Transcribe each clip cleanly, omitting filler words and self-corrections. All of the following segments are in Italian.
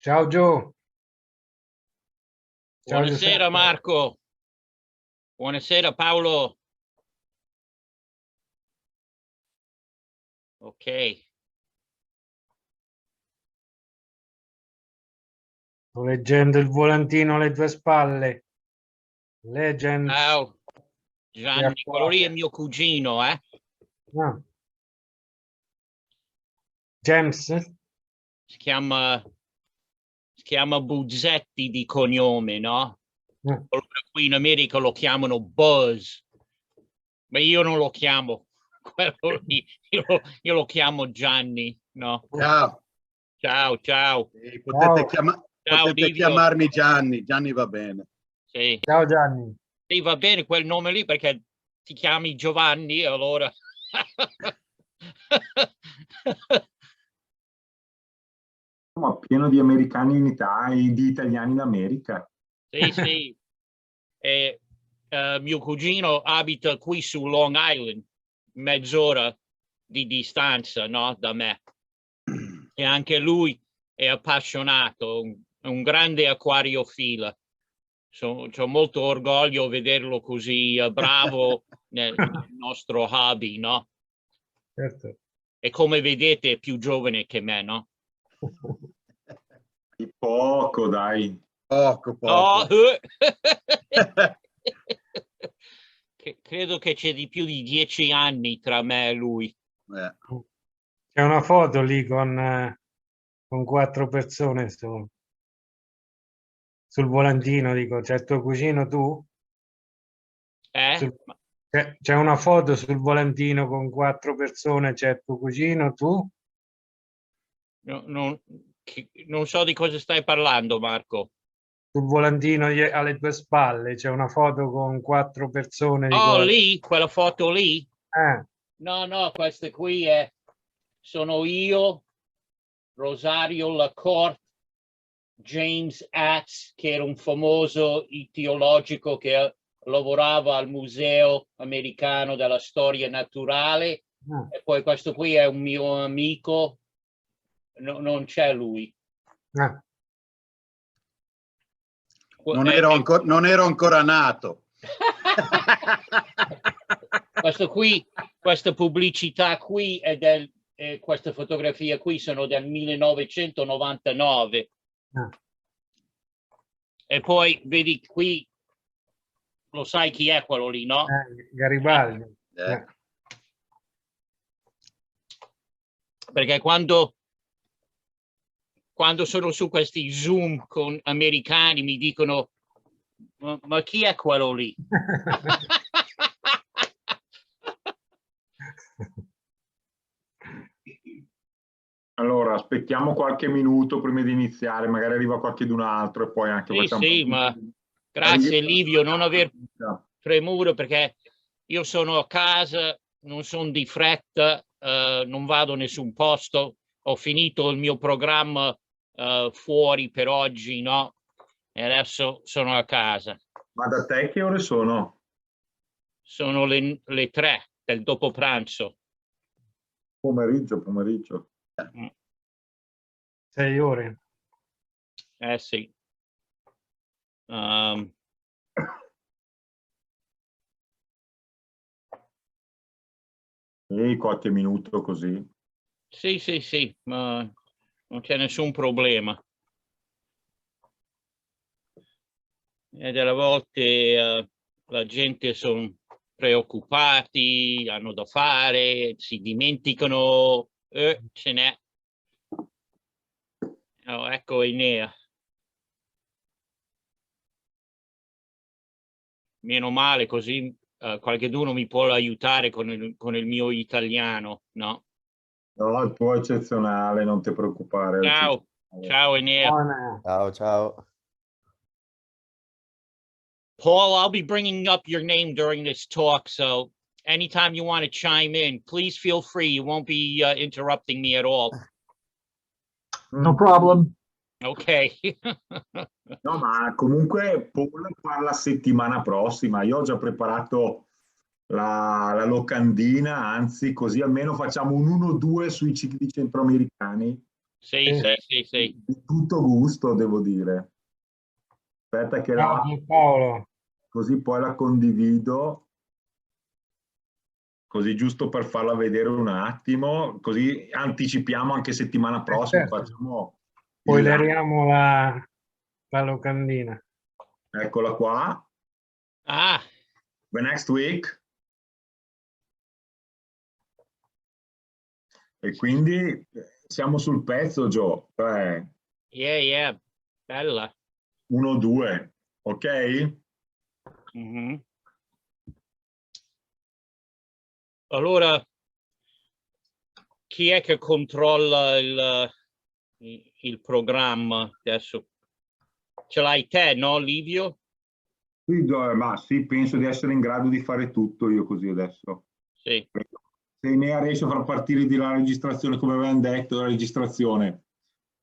Ciao Gio. Ciao Buonasera Giuseppe. Marco, buonasera Paolo. Ok, Sto leggendo il volantino alle tue spalle. Legends ciao di Gianni, quello lì è Acquaria. mio cugino, eh? Ah, James? Si chiama Buzzetti di cognome, no? Ah, Allora, qui in America lo chiamano Buzz, ma io non lo chiamo quello lì, io lo chiamo Gianni, no? Ciao. Ciao, ciao, Potete, Ciao. ciao potete Livio. chiamarmi Gianni, Gianni va bene. Sì. Ciao Gianni. Sì, va bene quel nome lì perché ti chiami Giovanni, allora. Ma pieno di americani in Italia e di italiani in America. Sì, sì. E, mio cugino abita qui su Long Island, mezz'ora di distanza, no, da me. E anche lui è appassionato, un grande acquariofila. C'ho molto orgoglio vederlo così bravo nel nostro hobby, no? Certo. E come vedete è più giovane che me, no? Di poco, dai. Poco, No, poco. credo che c'è di più di 10 anni tra me e lui. C'è una foto lì con 4 persone sul volantino, dico, c'è tuo cugino tu? Eh? C'è una foto sul volantino con 4 persone, c'è tuo cugino tu? Non so di cosa stai parlando, Marco. Sul volantino alle tue spalle c'è una foto con 4 persone, Oh, dico, lì, quella foto lì? eh, No, questa qui sono io, Rosario Lacorte, James Atz, che era un famoso teologico che lavorava al Museo Americano della Storia Naturale, e poi questo qui è un mio amico, non c'è lui. eh. Non ero ancora nato. Questa pubblicità qui questa fotografia qui sono del 1999. E poi vedi qui, lo sai chi è quello lì, no? Garibaldi. Perché quando sono su questi Zoom con americani mi dicono ma chi è quello lì? Allora, aspettiamo qualche minuto prima di iniziare, magari arriva qualchedun altro e poi anche facciamo... Sì, ma grazie Livio, non aver premura perché io sono a casa, non sono di fretta, non vado a nessun posto, ho finito il mio programma fuori per oggi, no? E adesso sono a casa. Ma da te che ore sono? Sono le 3 del dopo pranzo. Pomeriggio. 6 ore. Sì. E qualche minuto così. Sì, ma non c'è nessun problema. E delle volte la gente sono preoccupati, hanno da fare, si dimenticano, ce n'è. Oh, ecco Enea. Meno male, così qualcheduno mi può aiutare con il mio italiano, no? No, il tuo è eccezionale, non ti preoccupare. Ciao Enea. Ciao. Paul, I'll be bringing up your name during this talk, so anytime you want to chime in, please feel free. You won't be interrupting me at all. No problem. Ok. No, ma comunque Paul parla settimana prossima. Io ho già preparato la locandina, anzi, così almeno facciamo un 1-2 sui cicli centroamericani. Sì, sì, sì, sì. Di tutto gusto, devo dire. Aspetta che Ciao Paolo. così poi la condivido. Così giusto per farla vedere un attimo, così anticipiamo anche settimana prossima. Certo. Facciamo il live. Spoileriamo la locandina. Eccola qua. Ah, The next week. E quindi siamo sul pezzo, Gio. Cioè, yeah, bella. 1-2, ok? Mhm. Allora, chi è che controlla il programma adesso? Ce l'hai te, no, Livio? Sì, ma sì, penso di essere in grado di fare tutto io così adesso. Sì. Se Enea riesce a far partire di la registrazione, come avevamo detto, la registrazione,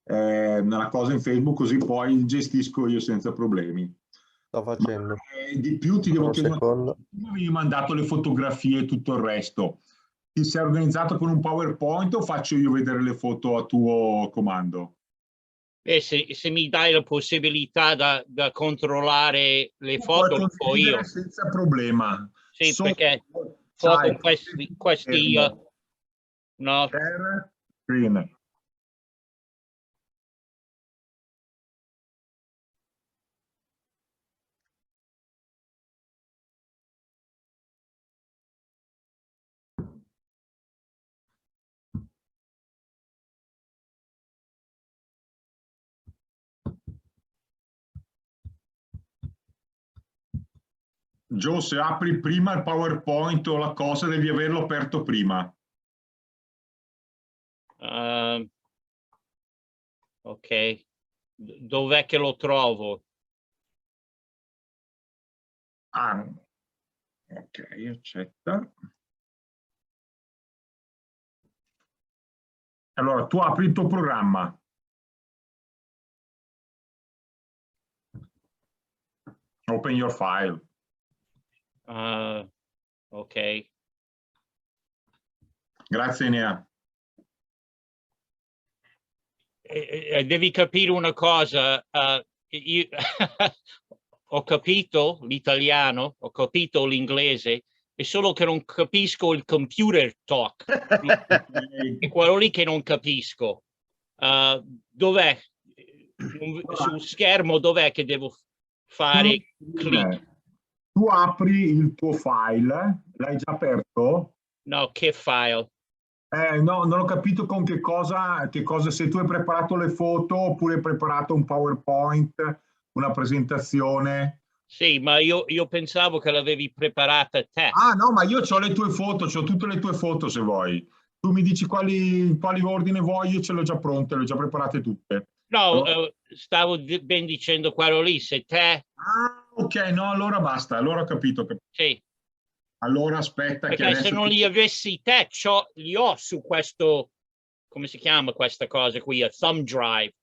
una cosa in Facebook, così poi gestisco io senza problemi. Sto facendo. Ma, di più ti devo Un chiedere, secondo. come avevi mandato le fotografie e tutto il resto? Ti sei organizzato con un PowerPoint o faccio io vedere le foto a tuo comando? E se mi dai la possibilità da controllare le Tu foto, puoi lo so io. condividere senza problema. Sì, perché Sai, con questi no, share screen. Gio, se apri prima il PowerPoint o la cosa, devi averlo aperto prima. ok. Dov'è che lo trovo? Ah, ok, accetta. Allora, tu apri il tuo programma. Open your file. Ok. Grazie, Enea. Devi capire una cosa, io ho capito l'italiano, ho capito l'inglese, è solo che non capisco il computer talk. È quello lì che non capisco. Dov'è? Sul schermo dov'è che devo fare clic? Tu apri il tuo file, l'hai già aperto? No, che file? No, non ho capito con che cosa, se tu hai preparato le foto oppure hai preparato un PowerPoint, una presentazione. Sì, ma io pensavo che l'avevi preparata te. Ah no, ma io ho le tue foto, ho tutte le tue foto se vuoi. Tu mi dici quali ordine vuoi, io ce le ho già pronte, le ho già preparate tutte. No, Allora... stavo ben dicendo quello lì, se te... Ah, ok, no, allora basta, allora ho capito. Sì. Allora aspetta che Perché se adesso... non li avessi te, li ho su questo, come si chiama questa cosa qui, a thumb drive.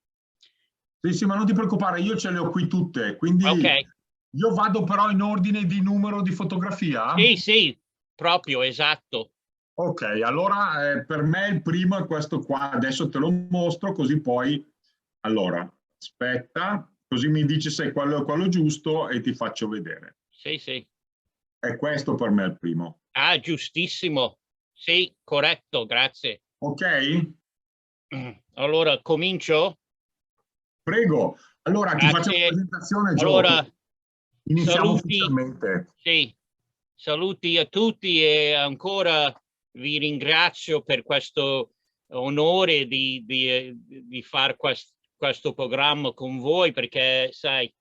Sì, sì, ma non ti preoccupare, io ce le ho qui tutte, quindi Ok. io vado però in ordine di numero di fotografia? Sì, sì, proprio, esatto. Ok, allora per me il primo è questo qua, adesso te lo mostro così poi... Allora, aspetta, così mi dici se è quello giusto e ti faccio vedere. Sì, sì. È questo per me il primo. Ah, giustissimo. Sì, corretto, grazie. Ok? Allora, comincio? Prego. Allora, ti faccio la presentazione, Gio. Allora, iniziamo saluti, ufficialmente. sì, saluti a tutti e ancora vi ringrazio per questo onore di fare questo programma con voi, perché sai,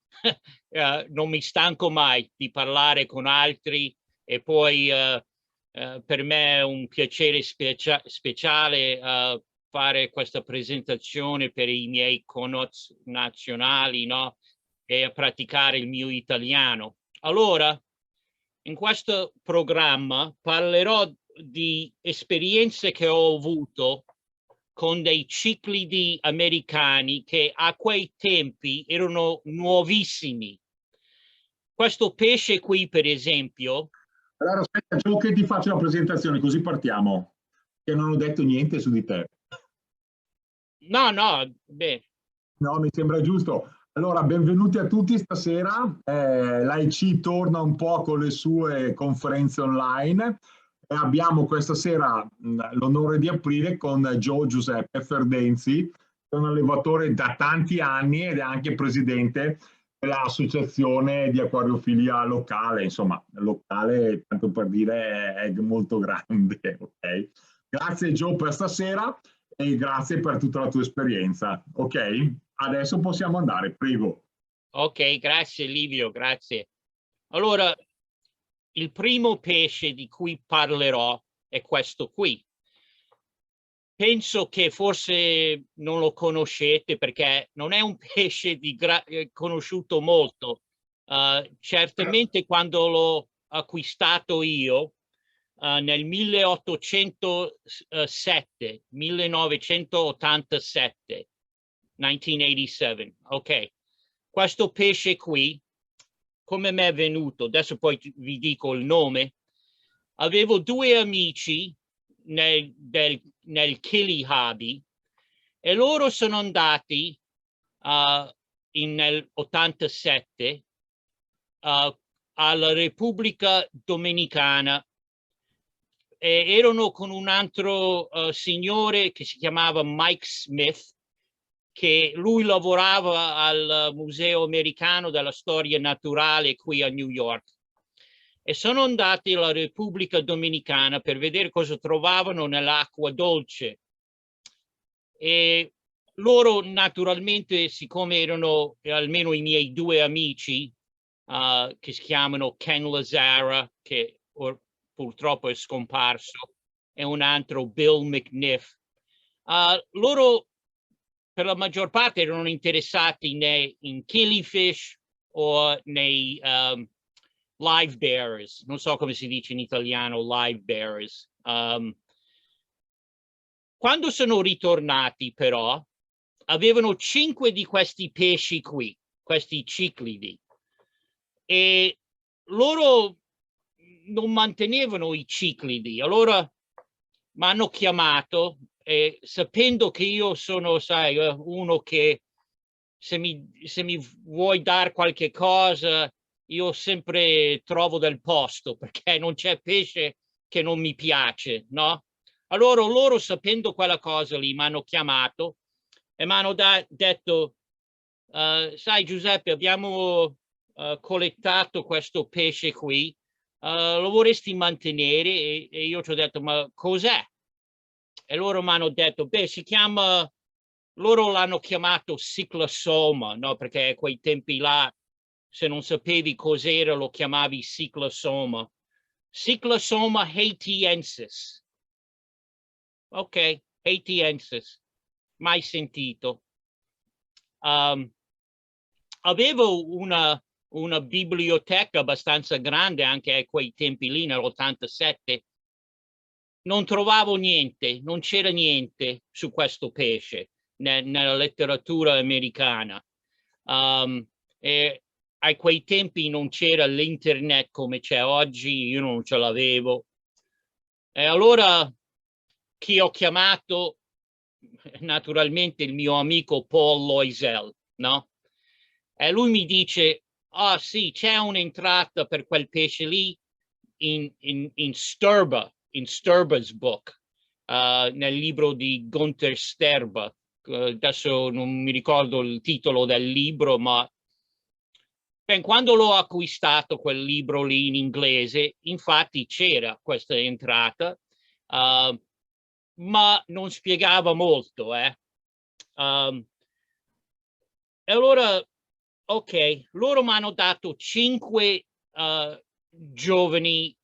non mi stanco mai di parlare con altri e poi per me è un piacere speciale fare questa presentazione per i miei connazionali, no? E a praticare il mio italiano. Allora, in questo programma parlerò di esperienze che ho avuto con dei ciclidi americani che a quei tempi erano nuovissimi. Questo pesce qui, per esempio... Allora, aspetta, Gio, che ti faccio la presentazione, così partiamo, che non ho detto niente su di te. No, beh. No, mi sembra giusto. Allora, benvenuti a tutti stasera. L'AIC torna un po' con le sue conferenze online e abbiamo questa sera l'onore di aprire con Giuseppe Ferdenzi, che è un allevatore da tanti anni ed è anche presidente dell'associazione di acquariofilia locale, insomma, locale, tanto per dire, è molto grande. Okay? Grazie Gio per stasera e grazie per tutta la tua esperienza. Ok? Adesso possiamo andare, prego. Ok, grazie Livio, grazie. Allora, il primo pesce di cui parlerò è questo qui. Penso che forse non lo conoscete perché non è un pesce conosciuto molto. Certamente quando l'ho acquistato io nel 1987, ok. Questo pesce qui, come mi è venuto? Adesso poi vi dico il nome. Avevo due amici nel Kili Hobby e loro sono andati nel 87 alla Repubblica Dominicana e erano con un altro signore che si chiamava Mike Smith, che lui lavorava al Museo Americano della Storia Naturale qui a New York. E sono andati alla Repubblica Dominicana per vedere cosa trovavano nell'acqua dolce. E loro naturalmente, siccome erano almeno i miei due amici, che si chiamano Ken Lazzara, che purtroppo è scomparso, e un altro Bill McNiff, loro per la maggior parte erano interessati in killifish o nei live bearers, non so come si dice in italiano, live bearers. Quando sono ritornati però, avevano 5 di questi pesci qui, questi ciclidi, e loro non mantenevano i ciclidi. Allora mi hanno chiamato e sapendo che io sono, sai, uno che se mi vuoi dare qualche cosa, io sempre trovo del posto perché non c'è pesce che non mi piace, no? Allora loro, sapendo quella cosa lì, mi hanno chiamato e mi hanno detto, sai Giuseppe, abbiamo collettato questo pesce qui, lo vorresti mantenere? E io ci ho detto, ma cos'è? E loro mi hanno detto, beh, si chiama, loro l'hanno chiamato Cyclosoma, no? Perché a quei tempi là, se non sapevi cos'era, lo chiamavi Cyclosoma. Cyclosoma haitiensis. Ok, haitiensis. Mai sentito. Avevo una biblioteca abbastanza grande anche a quei tempi lì, nell'87. Non trovavo niente, non c'era niente su questo pesce nella letteratura americana. E a quei tempi non c'era l'internet come c'è oggi, io non ce l'avevo. E allora chi ho chiamato? Naturalmente il mio amico Paul Loisel, no? E lui mi dice, ah sì, c'è un'entrata per quel pesce lì in Sturba's book, nel libro di Gunther Sterba. Adesso non mi ricordo il titolo del libro, ma quando l'ho acquistato quel libro lì in inglese, infatti c'era questa entrata, ma non spiegava molto. E allora, ok, loro mi hanno dato 5 giovani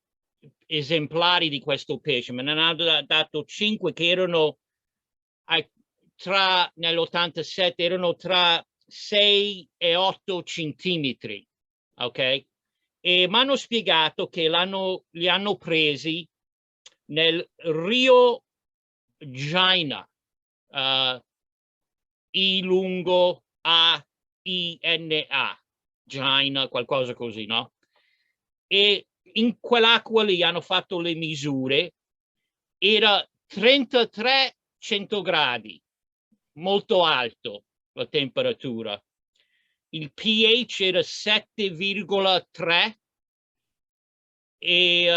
esemplari di questo pesce, me ne hanno dato 5 che erano nell'87 erano tra 6 e 8 centimetri, ok? E mi hanno spiegato che li hanno presi nel Rio Jaina, I lungo A-I-N-A, Jaina, qualcosa così, no? E in quell'acqua lì hanno fatto le misure, era 33 centigradi, molto alto la temperatura. Il pH era 7,3 e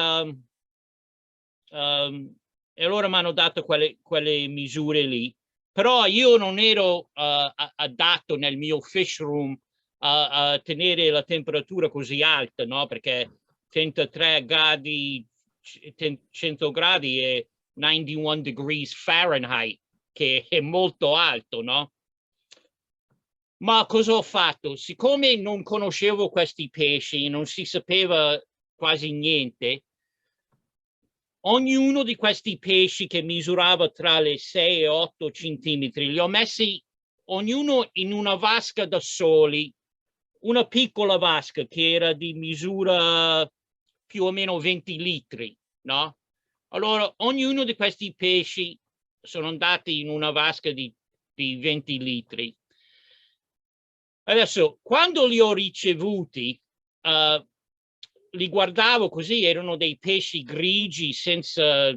allora mi hanno dato quelle misure lì. Però io non ero adatto nel mio fish room a tenere la temperatura così alta, no? Perché 33 gradi, 100 gradi è 91 degrees Fahrenheit, che è molto alto, no? Ma cosa ho fatto? Siccome non conoscevo questi pesci, non si sapeva quasi niente, ognuno di questi pesci che misurava tra le 6 e 8 centimetri, li ho messi ognuno in una vasca da soli, una piccola vasca che era di misura più o meno 20 litri, no? Allora, ognuno di questi pesci sono andati in una vasca di 20 litri. Adesso, quando li ho ricevuti, li guardavo così, erano dei pesci grigi senza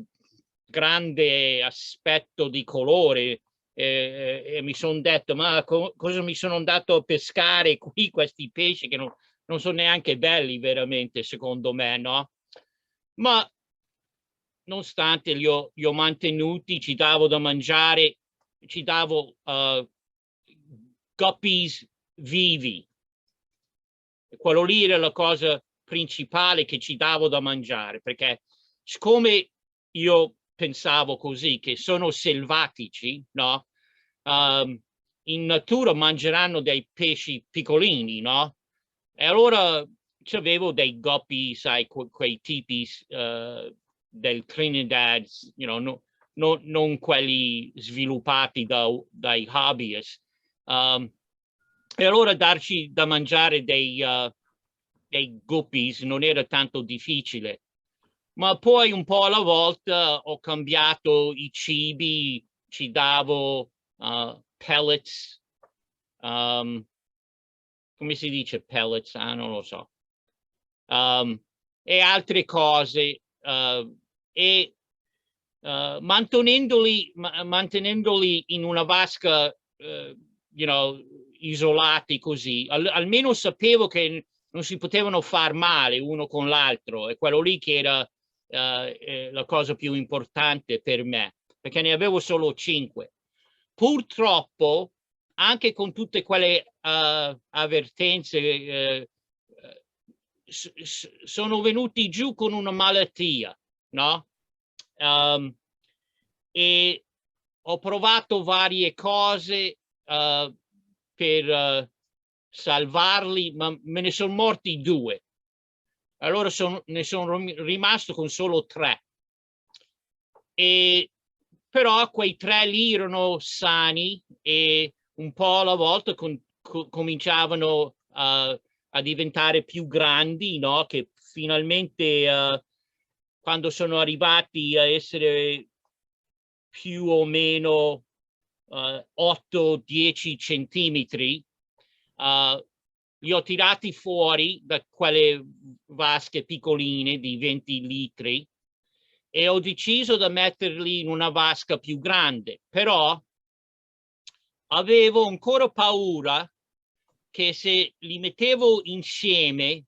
grande aspetto di colore e mi sono detto, ma cosa mi sono andato a pescare qui questi pesci che non sono neanche belli veramente, secondo me, no? Ma nonostante li ho mantenuti, ci davo da mangiare, ci davo guppies vivi. Quello lì era la cosa principale che ci davo da mangiare, perché siccome io pensavo così, che sono selvatici, no? In natura mangeranno dei pesci piccolini, no? E allora avevo dei guppy, sai, quei tipi del Trinidad, non quelli sviluppati dai hobbyist. E allora darci da mangiare dei guppies non era tanto difficile. Ma poi un po' alla volta ho cambiato i cibi, ci davo pellets, come si dice pellets? Non lo so. E altre cose mantenendoli in una vasca, isolati così, almeno sapevo che non si potevano far male uno con l'altro, e quello lì che era la cosa più importante per me, perché ne avevo solo 5. Purtroppo, anche con tutte quelle avvertenze, sono venuti giù con una malattia, no? E ho provato varie cose per salvarli, ma me ne sono morti 2. Allora ne sono rimasto con solo 3. Però quei 3 lì erano sani e un po' alla volta cominciavano a diventare più grandi, no? Che finalmente quando sono arrivati a essere più o meno 8-10 centimetri, li ho tirati fuori da quelle vasche piccoline di 20 litri e ho deciso di metterli in una vasca più grande, però avevo ancora paura che se li mettevo insieme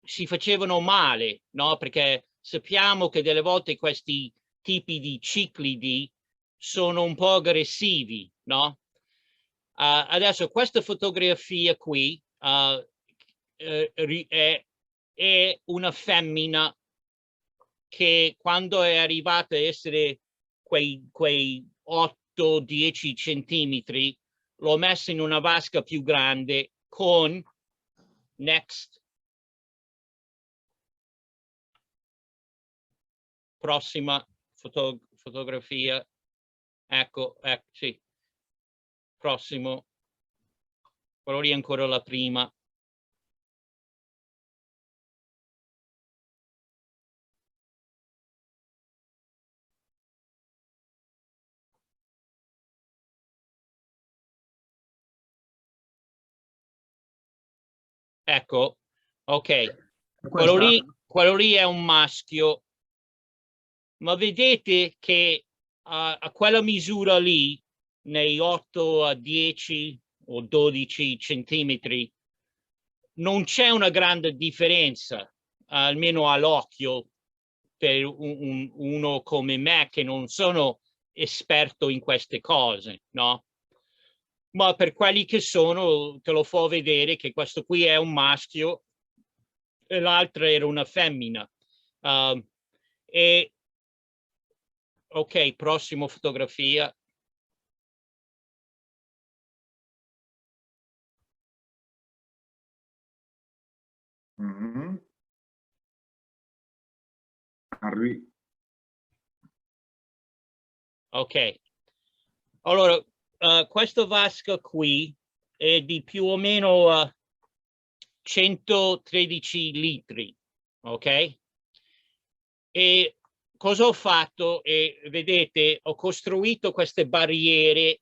si facevano male, no? Perché sappiamo che delle volte questi tipi di ciclidi sono un po' aggressivi, no? Adesso questa fotografia qui è una femmina che quando è arrivata a essere quei 8-10 centimetri l'ho messa in una vasca più grande con next. Prossima fotografia. Ecco, sì. Prossimo. Quello lì è ancora la prima. Ecco, ok. Quello lì è un maschio. Ma vedete che a quella misura lì nei 8 a 10 o 12 centimetri non c'è una grande differenza, almeno all'occhio, per uno come me che non sono esperto in queste cose, no? Ma per quelli che sono, te lo fa vedere che questo qui è un maschio e l'altra era una femmina. Ok, prossima fotografia. Ok, allora questa vasca qui è di più o meno 113 litri, ok? E cosa ho fatto? E vedete, ho costruito queste barriere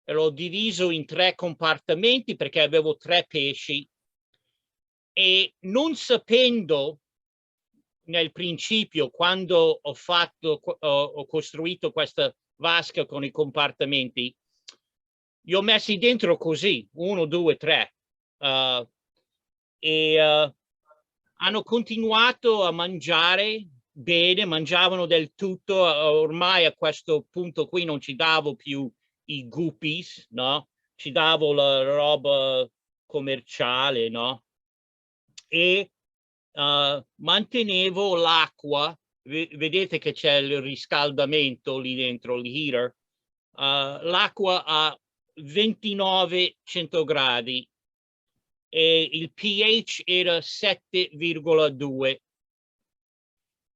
e l'ho diviso in 3 compartimenti perché avevo 3 pesci e non sapendo nel principio, quando ho costruito questa vasca con i compartimenti, li ho messi dentro così, 1, 2, 3. Hanno continuato a mangiare bene, mangiavano del tutto. Ormai a questo punto qui non ci davo più i guppies, no? Ci davo la roba commerciale, no? E mantenevo l'acqua, vedete che c'è il riscaldamento lì dentro, il heater, l'acqua a 29-100 gradi e il pH era 7,2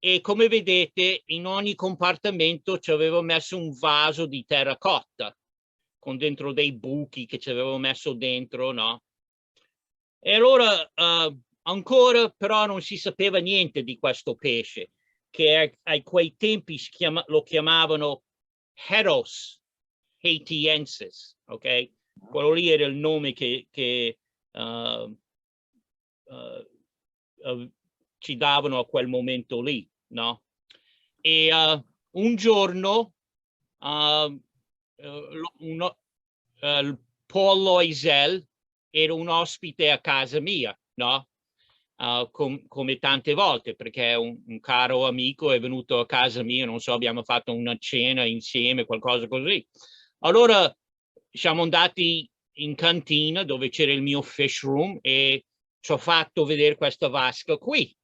e come vedete in ogni compartimento ci avevo messo un vaso di terracotta con dentro dei buchi che ci avevo messo dentro, no? E allora ancora però non si sapeva niente di questo pesce, che a quei tempi lo chiamavano Heros haitiensis, ok? Quello lì era il nome che ci davano a quel momento lì, no? E un giorno il Paul Loisel era un ospite a casa mia, no? Come tante volte, perché un caro amico è venuto a casa mia, non so, abbiamo fatto una cena insieme, qualcosa così. Allora siamo andati in cantina dove c'era il mio fish room e ci ho fatto vedere questa vasca qui.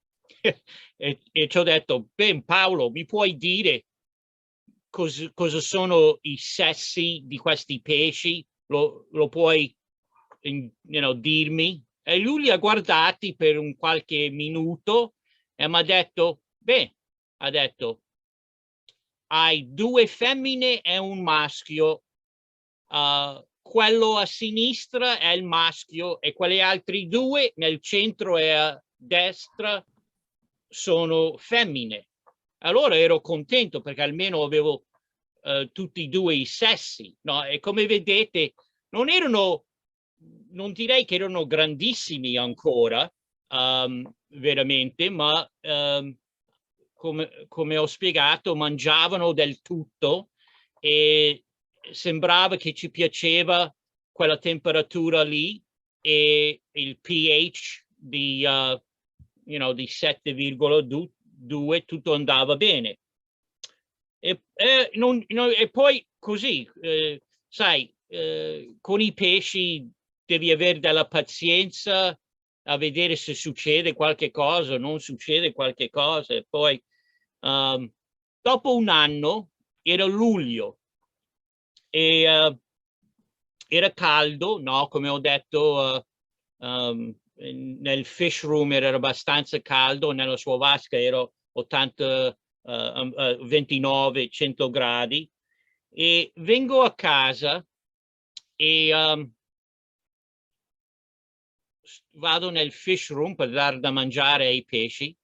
e ci ho detto, ben Paolo, mi puoi dire cosa sono i sessi di questi pesci? Lo puoi dirmi? E lui li ha guardati per un qualche minuto e mi ha detto, beh, ha detto, hai 2 femmine e un maschio. Quello a sinistra è il maschio e quelle altri 2 nel centro e a destra sono femmine. Allora ero contento perché almeno avevo tutti e 2 i sessi, no? E come vedete non direi che erano grandissimi ancora, veramente, ma come ho spiegato mangiavano del tutto e sembrava che ci piaceva quella temperatura lì e il pH di 7,2, tutto andava bene. E poi così, sai, con i pesci devi avere della pazienza a vedere se succede qualche cosa, non succede qualche cosa. E poi dopo un anno, era luglio, e era caldo, no? Come ho detto, nel fish room era abbastanza caldo, nella sua vasca era 29-100 gradi. E vengo a casa e vado nel fish room per dar da mangiare ai pesci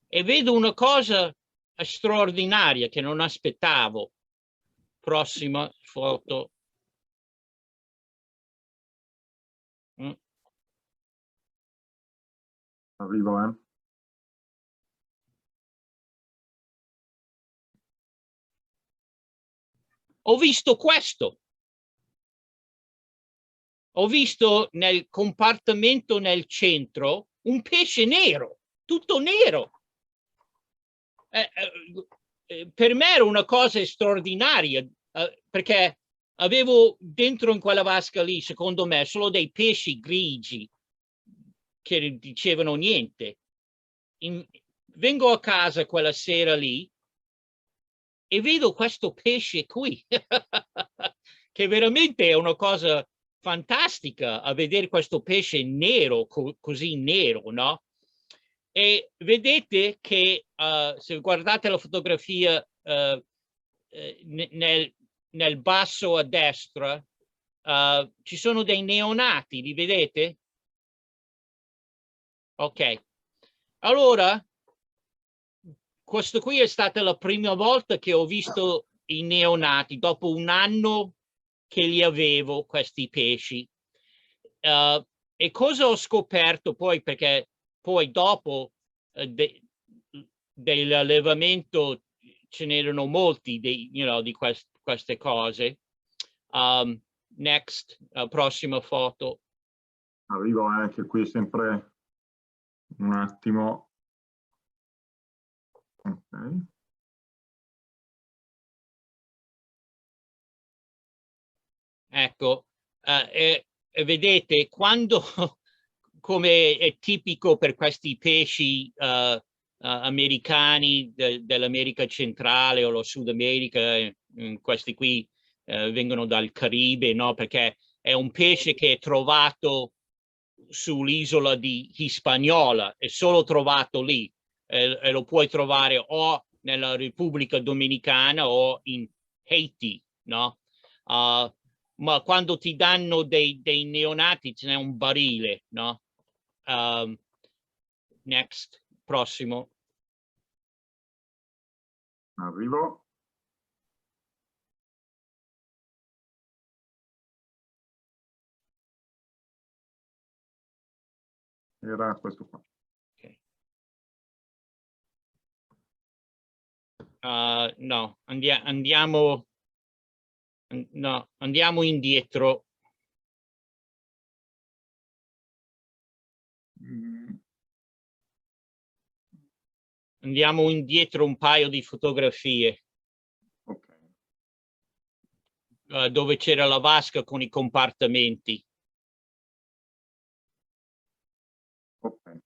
e vedo una cosa straordinaria che non aspettavo. Prossima foto. Arrivo, Ho visto questo. ho visto nel compartimento nel centro un pesce nero, tutto nero. Per me era una cosa straordinaria, perché avevo dentro in quella vasca lì, secondo me, solo dei pesci grigi che dicevano niente. Vengo a casa quella sera lì e vedo questo pesce qui, che veramente è una cosa fantastica a vedere questo pesce nero, così nero, no? E vedete che se guardate la fotografia nel basso a destra ci sono dei neonati, li vedete? Ok, allora questo qui è stata la prima volta che ho visto i neonati dopo un anno che li avevo questi pesci. E cosa ho scoperto poi, perché poi dopo dell'allevamento ce n'erano molti di queste cose. Next, prossima foto. Arrivo anche qui sempre un attimo. Ok. Ecco, vedete quando, come è tipico per questi pesci americani dell'America centrale o lo Sud America, questi qui vengono dal Caribe, no? Perché è un pesce che è trovato sull'isola di Hispaniola, è solo trovato lì, e lo puoi trovare o nella Repubblica Dominicana o in Haiti, no? Ma quando ti danno dei neonati ce n'è un barile, no? Next, prossimo. Arrivo. Era questo qua. Okay. No, andiamo indietro. Andiamo indietro un paio di fotografie. Okay. Dove c'era la vasca con i compartimenti. Okay.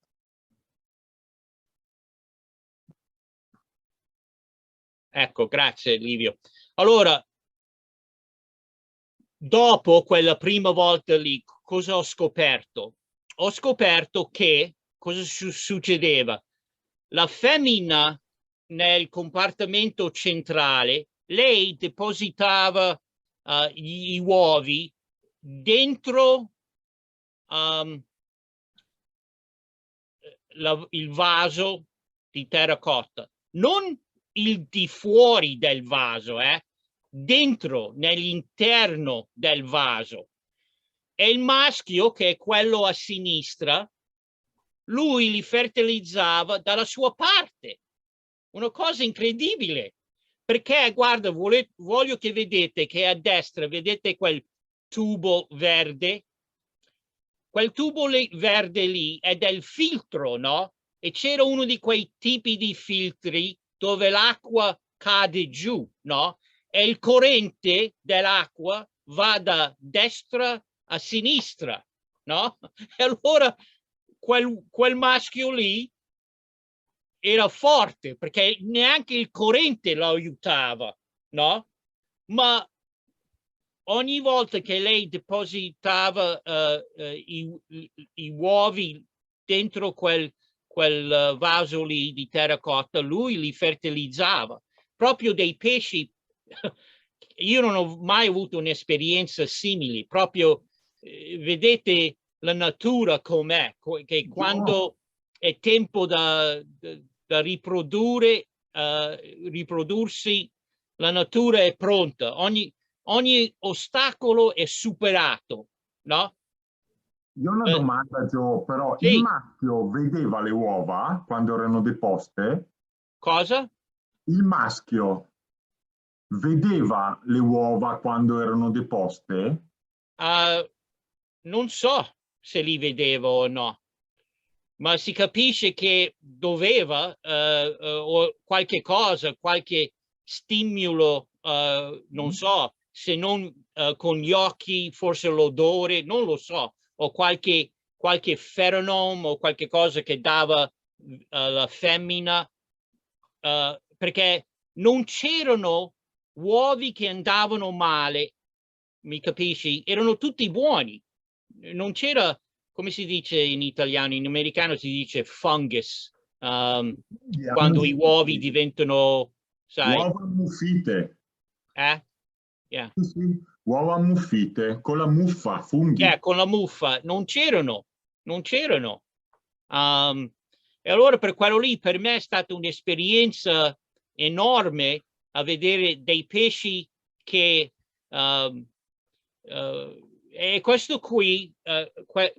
Ecco, grazie Livio. Allora, dopo quella prima volta lì, cosa ho scoperto? Ho scoperto che cosa succedeva? La femmina nel compartimento centrale, lei depositava gli uovi dentro il vaso di terracotta, non il di fuori del vaso, dentro, nell'interno del vaso. E il maschio, che è quello a sinistra, lui li fertilizzava dalla sua parte. Una cosa incredibile, perché guarda, voglio che vedete che a destra vedete quel tubo verde. Quel tubo verde lì è del filtro, no? E c'era uno di quei tipi di filtri dove l'acqua cade giù, no? E il corrente dell'acqua va da destra a sinistra, no? E allora quel maschio lì era forte perché neanche il corrente lo aiutava, no? Ma ogni volta che lei depositava i uovi dentro quel vaso lì di terracotta, lui li fertilizzava. Proprio dei pesci, io non ho mai avuto un'esperienza simile, proprio vedete la natura com'è, che quando è tempo da riprodursi, la natura è pronta, ogni ostacolo è superato, no? Io ho una domanda, Gio, però sì. Il maschio vedeva le uova quando erano deposte? Cosa? Il maschio vedeva le uova quando erano deposte? non so se li vedevo o no, ma si capisce che doveva o qualche cosa, qualche stimolo, non so, se non con gli occhi, forse l'odore, non lo so, o qualche feronome o qualche cosa che dava la femmina, perché non c'erano uovi che andavano male, mi capisci? Erano tutti buoni. Non c'era, come si dice in italiano, in americano si dice fungus, quando i uovi diventano, sai. Uova ammuffite. Yeah. Sì, sì. Uova ammuffite, con la muffa, funghi. Con la muffa, non c'erano. E allora per quello lì, per me è stata un'esperienza enorme a vedere dei pesci che e questo qui,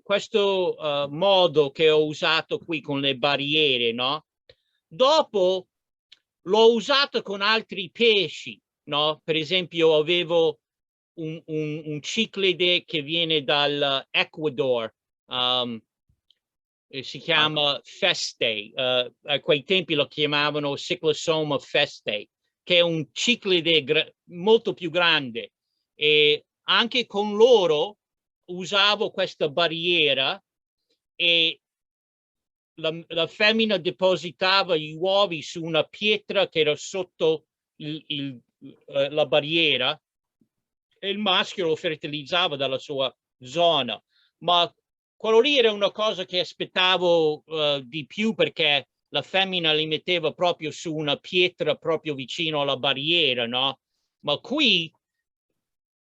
questo modo che ho usato qui con le barriere, no? Dopo l'ho usato con altri pesci, no? Per esempio avevo un ciclide che viene dall'Ecuador, si chiama Feste, a quei tempi lo chiamavano Cyclosoma Feste, che è un ciclide molto più grande, e anche con loro usavo questa barriera e la femmina depositava gli uovi su una pietra che era sotto la barriera e il maschio lo fertilizzava dalla sua zona. Ma quello lì era una cosa che aspettavo di più, perché la femmina li metteva proprio su una pietra proprio vicino alla barriera, no? Ma qui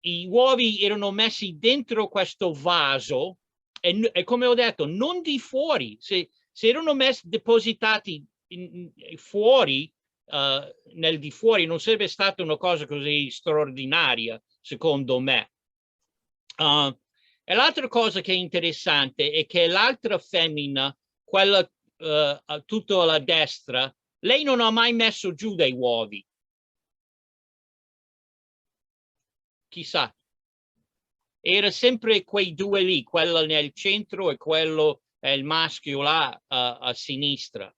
i uovi erano messi dentro questo vaso e come ho detto, non di fuori. Se erano depositati fuori, nel di fuori, non sarebbe stata una cosa così straordinaria, secondo me. E l'altra cosa che è interessante è che l'altra femmina, quella tutto alla destra, lei non ha mai messo giù dei uovi. Chissà. Era sempre quei due lì, quello nel centro e quello è il maschio là a sinistra.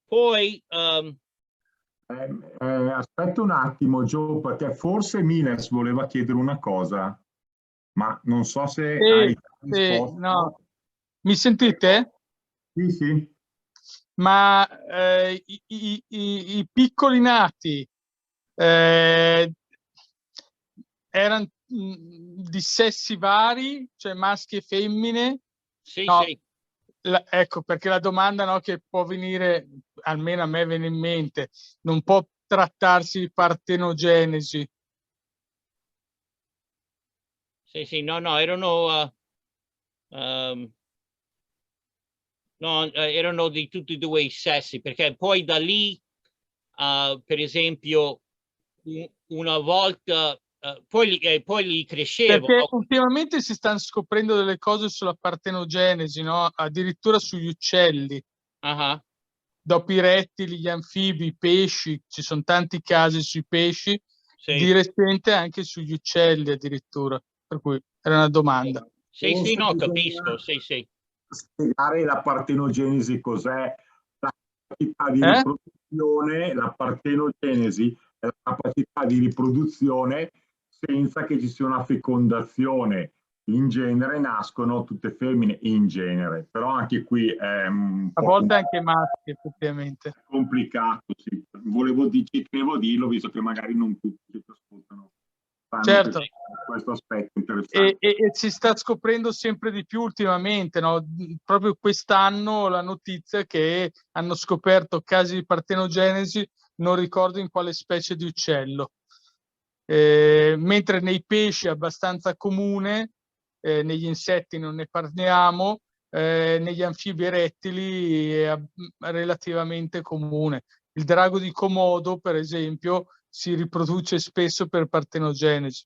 Poi aspetta un attimo, Gio, perché forse Miles voleva chiedere una cosa, ma non so se hai risposto. No. Mi sentite? Sì, sì. Ma i piccoli nati erano di sessi vari, cioè maschi e femmine? Sì, no, sì. Ecco, perché la domanda, no, che può venire, almeno a me viene in mente, non può trattarsi di partenogenesi. Sì, sì, no, erano no, erano di tutti e due i sessi, perché poi da lì, per esempio, una volta, poi li crescevo. Perché ultimamente si stanno scoprendo delle cose sulla partenogenesi, no? Addirittura sugli uccelli. Dopo i rettili, gli anfibi, i pesci, ci sono tanti casi sui pesci, sì. Di recente anche sugli uccelli addirittura, per cui era una domanda. Sì, sì, no, capisco, sì, sì. Spiegare la partenogenesi cos'è, la capacità di riproduzione, la partenogenesi è la capacità di riproduzione senza che ci sia una fecondazione. In genere nascono tutte femmine, in genere, però anche qui è un a volte anche maschi, effettivamente. Complicato, sì. Tenevo a dirlo, visto che magari non tutti che ti ascoltano sanno certo. questo aspetto interessante. E si sta scoprendo sempre di più ultimamente, no? Proprio quest'anno la notizia che hanno scoperto casi di partenogenesi, non ricordo in quale specie di uccello. Mentre nei pesci è abbastanza comune, negli insetti non ne parliamo, negli anfibi e rettili è relativamente comune. Il drago di Komodo, per esempio, si riproduce spesso per partenogenesi,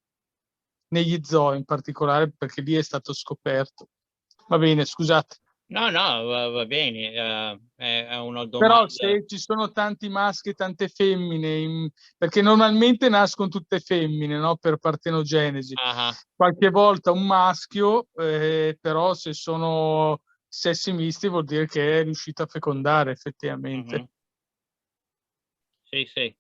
negli zoo in particolare, perché lì è stato scoperto. Va bene, scusate. No, va bene, è una domanda. Però se ci sono tanti maschi e tante femmine, perché normalmente nascono tutte femmine, no? Per partenogenesi. Qualche volta un maschio, però se sono sessi misti vuol dire che è riuscito a fecondare effettivamente. Sì, sì.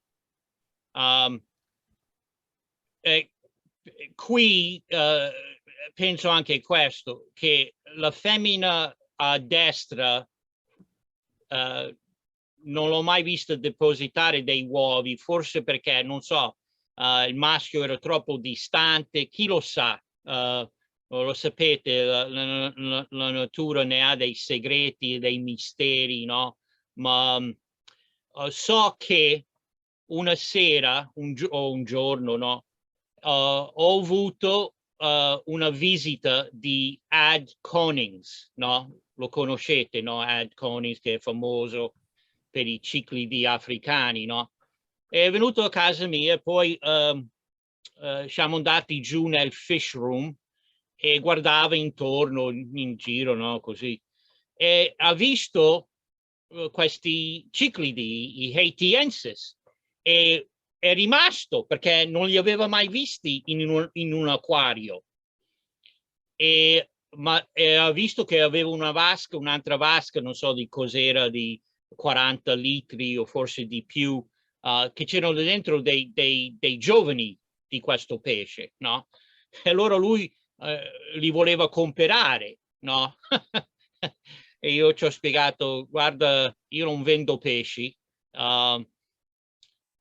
Qui penso anche questo, che la femmina a destra non l'ho mai vista depositare dei uovi, forse perché, non so, il maschio era troppo distante, chi lo sa, lo sapete, la natura ne ha dei segreti, dei misteri, no? Ma so che una sera o un giorno, no? Ho avuto una visita di Ad Konings, no? Lo conoscete, no? Ad Konings, che è famoso per i ciclidi africani, no? È venuto a casa mia e poi siamo andati giù nel fish room e guardava intorno, in giro, no? Così. E ha visto questi ciclidi, i Haitiensis, e è rimasto perché non li aveva mai visti in un acquario. Ma ha visto che aveva una vasca, un'altra vasca, non so di cos'era, di 40 litri o forse di più, che c'erano dentro dei giovani di questo pesce, no? E allora lui li voleva comprare, no? E io ci ho spiegato, guarda, io non vendo pesci,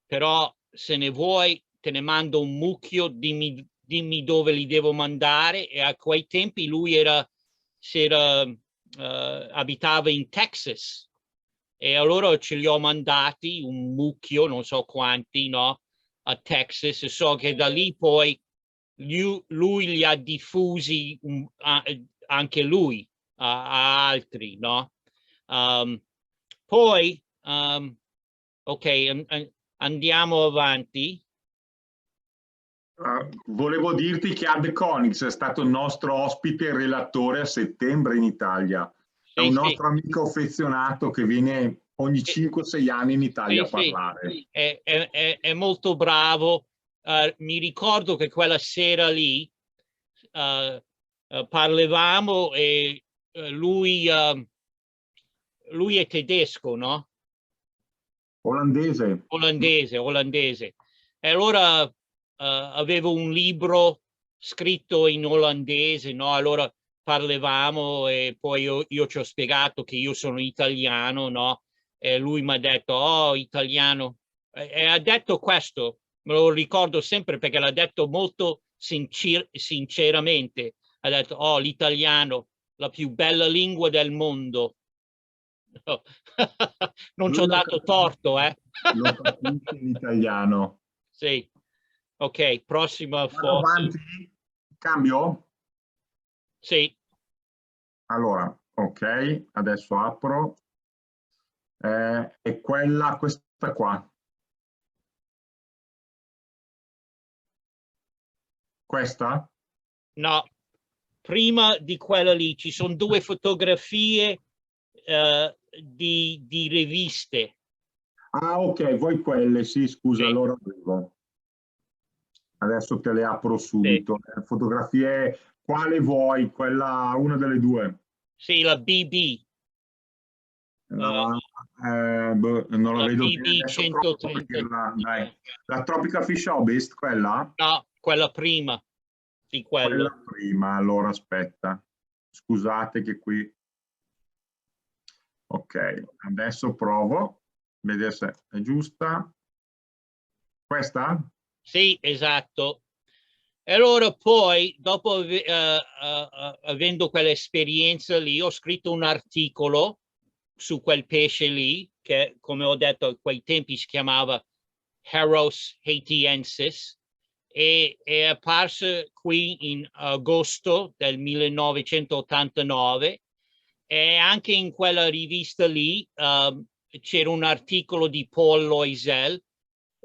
però se ne vuoi te ne mando un mucchio, dimmi dove li devo mandare. E a quei tempi lui abitava in Texas, e allora ce li ho mandati un mucchio, non so quanti, no, a Texas, e so che da lì poi lui li ha diffusi anche lui a altri, no? Poi ok, andiamo avanti. Volevo dirti che Ad Konings è stato il nostro ospite e relatore a settembre in Italia. È un nostro amico affezionato che viene ogni 5-6 anni in Italia a parlare. È molto bravo. Mi ricordo che quella sera lì parlavamo e lui è tedesco, no? Olandese. Olandese. E allora avevo un libro scritto in olandese, no? Allora parlavamo e poi io ci ho spiegato che io sono italiano, no? E lui mi ha detto, oh, italiano. E ha detto questo, me lo ricordo sempre perché l'ha detto molto sinceramente. Ha detto, oh, l'italiano, la più bella lingua del mondo. No. Non ci ho dato torto, eh? Lo capisci in italiano. Sì. Ok, prossima Vado foto. avanti? Cambio? Sì. Allora, ok, adesso apro. È questa qua. Questa? No, prima di quella lì ci sono due fotografie di riviste. Ah, ok, vuoi quelle? Sì, scusa, Sì. allora adesso te le apro subito. Sì. Fotografie, quale vuoi? Quella, una delle due? Sì, la BB. No, non la vedo bene. BB Adesso 130. la Tropical Fish Hobbyist, quella? No, quella prima di quello. Quella prima, allora aspetta. Scusate che qui... Ok, adesso provo, vedere se è giusta. Questa? Sì, esatto. E allora poi, dopo avendo quell'esperienza lì, ho scritto un articolo su quel pesce lì, che come ho detto a quei tempi si chiamava Heros haitiensis, e è apparso qui in agosto del 1989, e anche in quella rivista lì c'era un articolo di Paul Loisel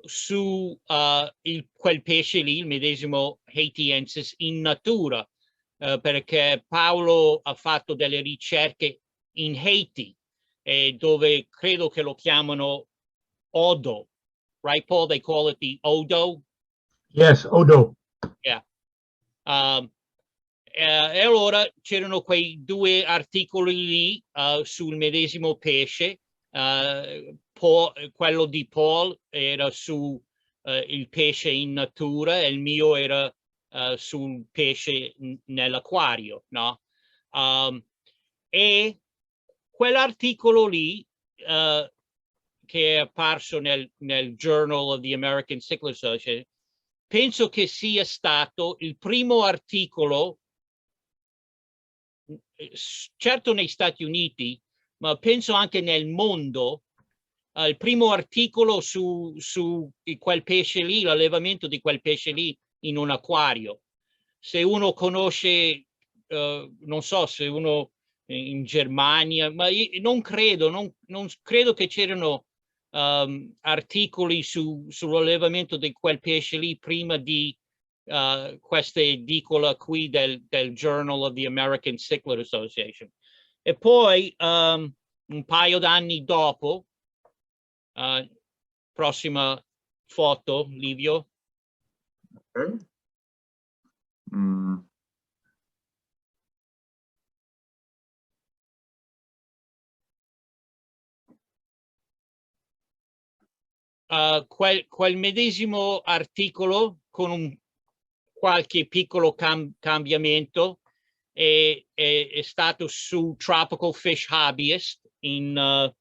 su quel pesce lì, il medesimo Haitiensis, in natura, perché Paolo ha fatto delle ricerche in Haiti, dove credo che lo chiamano Odo, right, Paul? They call it the Odo. Yes, Odo. Yeah. E allora c'erano quei 2 articoli lì sul medesimo pesce. Quello di Paul era su il pesce in natura e il mio era sul pesce nell'acquario, no? E quell'articolo lì che è apparso nel Journal of the American Cichlid Association, penso che sia stato il primo articolo, certo negli Stati Uniti, ma penso anche nel mondo, il primo articolo su quel pesce lì, l'allevamento di quel pesce lì in un acquario. Se uno conosce, non so se uno in Germania, ma non credo che c'erano articoli sull'allevamento di quel pesce lì prima di questa edicola qui del Journal of the American Cichlid Association. E poi un paio d'anni dopo, prossima foto, Livio. Okay. Quel medesimo articolo con qualche piccolo cambiamento è stato su Tropical Fish Hobbyist in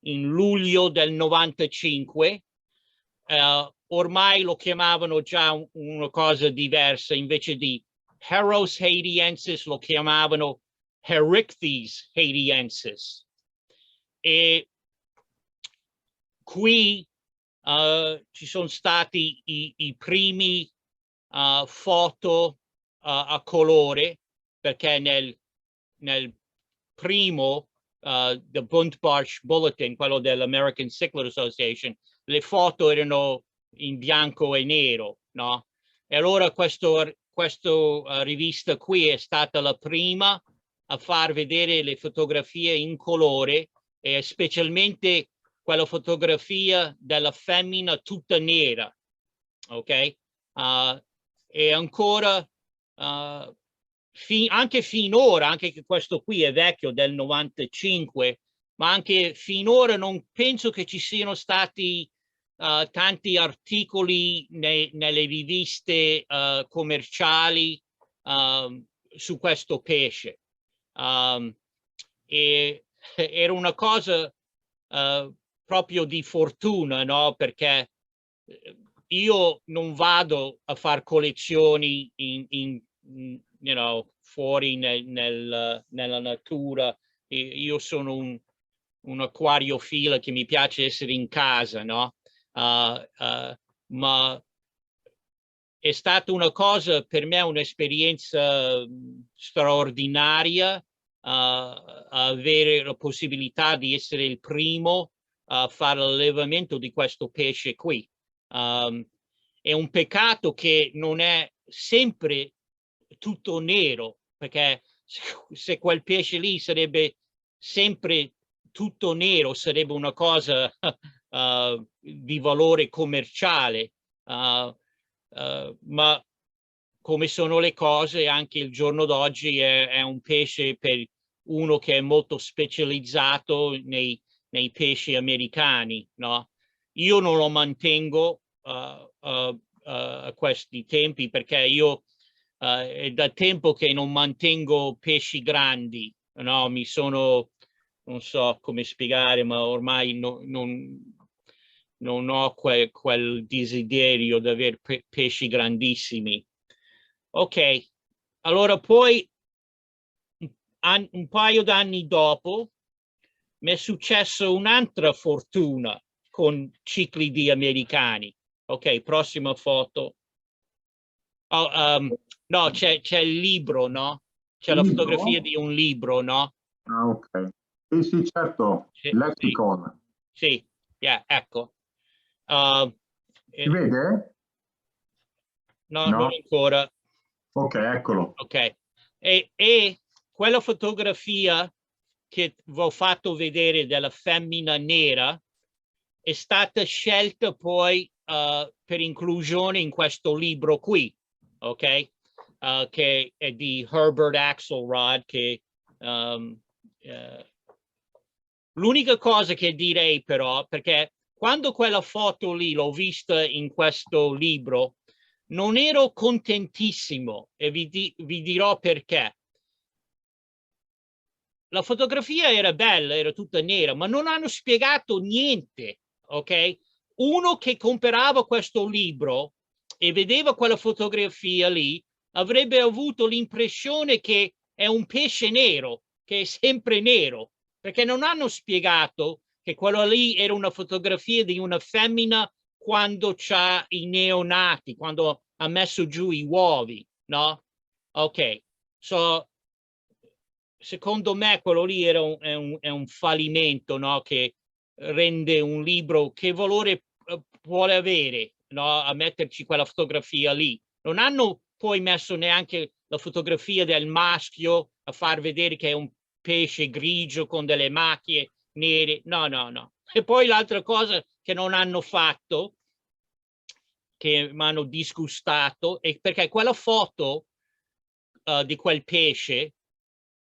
luglio del 95. Ormai lo chiamavano già una cosa diversa, invece di Heros haitiensis lo chiamavano Herichthys haitiensis. E qui ci sono stati i primi foto a colore, perché nel primo The Buntbarsch Bulletin, quello dell'American Cichlid Association, le foto erano in bianco e nero, no? E allora questa rivista qui è stata la prima a far vedere le fotografie in colore, e specialmente quella fotografia della femmina tutta nera, ok? E ancora, anche finora, anche che questo qui è vecchio, del 95, ma anche finora non penso che ci siano stati tanti articoli nelle riviste commerciali su questo pesce. E era una cosa proprio di fortuna, no? Perché io non vado a fare collezioni fuori nella natura. Io sono un acquariofila che mi piace essere in casa, no? Ma è stata una cosa per me, un'esperienza straordinaria, avere la possibilità di essere il primo a fare l'allevamento di questo pesce qui. È un peccato che non è sempre tutto nero, perché se quel pesce lì sarebbe sempre tutto nero, sarebbe una cosa di valore commerciale, ma come sono le cose, anche il giorno d'oggi è un pesce per uno che è molto specializzato nei pesci americani, no? Io non lo mantengo a questi tempi, perché io è da tempo che non mantengo pesci grandi, no? Non so come spiegare, ma ormai non ho quel desiderio di avere pesci grandissimi. Ok, allora poi un paio d'anni dopo mi è successo un'altra fortuna con ciclidi americani. Ok, prossima foto. No, c'è il libro, no? C'è la fotografia di un libro, no? Ah, ok. Sì, certo. Sì, Lexicon. sì, yeah, ecco. Si vede? No, non ancora. Ok, eccolo. Ok. E quella fotografia che vi ho fatto vedere della femmina nera è stata scelta poi per inclusione in questo libro qui, ok? Che è di Herbert Axelrod, che l'unica cosa che direi però, perché quando quella foto lì l'ho vista in questo libro, non ero contentissimo e vi dirò perché. La fotografia era bella, era tutta nera, ma non hanno spiegato niente, ok? Uno che comprava questo libro e vedeva quella fotografia lì avrebbe avuto l'impressione che è un pesce nero, che è sempre nero, perché non hanno spiegato che quella lì era una fotografia di una femmina quando c'ha i neonati, quando ha messo giù i uovi, no? Ok, so, secondo me quello lì era è un fallimento, no? Che rende un libro, che valore vuole avere, no? A metterci quella fotografia lì. Non hanno poi messo neanche la fotografia del maschio a far vedere che è un pesce grigio con delle macchie nere. No, no, no. E poi l'altra cosa che non hanno fatto, che mi hanno disgustato, è perché quella foto di quel pesce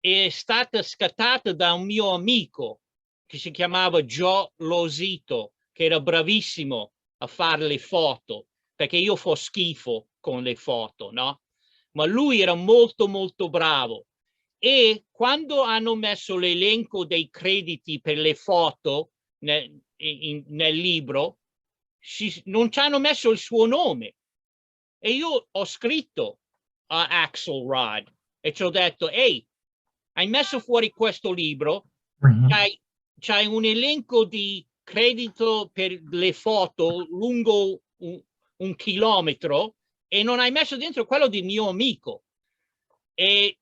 è stata scattata da un mio amico che si chiamava Joe Losito, che era bravissimo a fare le foto, perché io fo schifo con le foto, no? Ma lui era molto molto bravo. E quando hanno messo l'elenco dei crediti per le foto nel libro, non ci hanno messo il suo nome. E io ho scritto a Axelrod e ci ho detto, ehi, hai messo fuori questo libro, c'hai un elenco di credito per le foto lungo un chilometro e non hai messo dentro quello di mio amico. E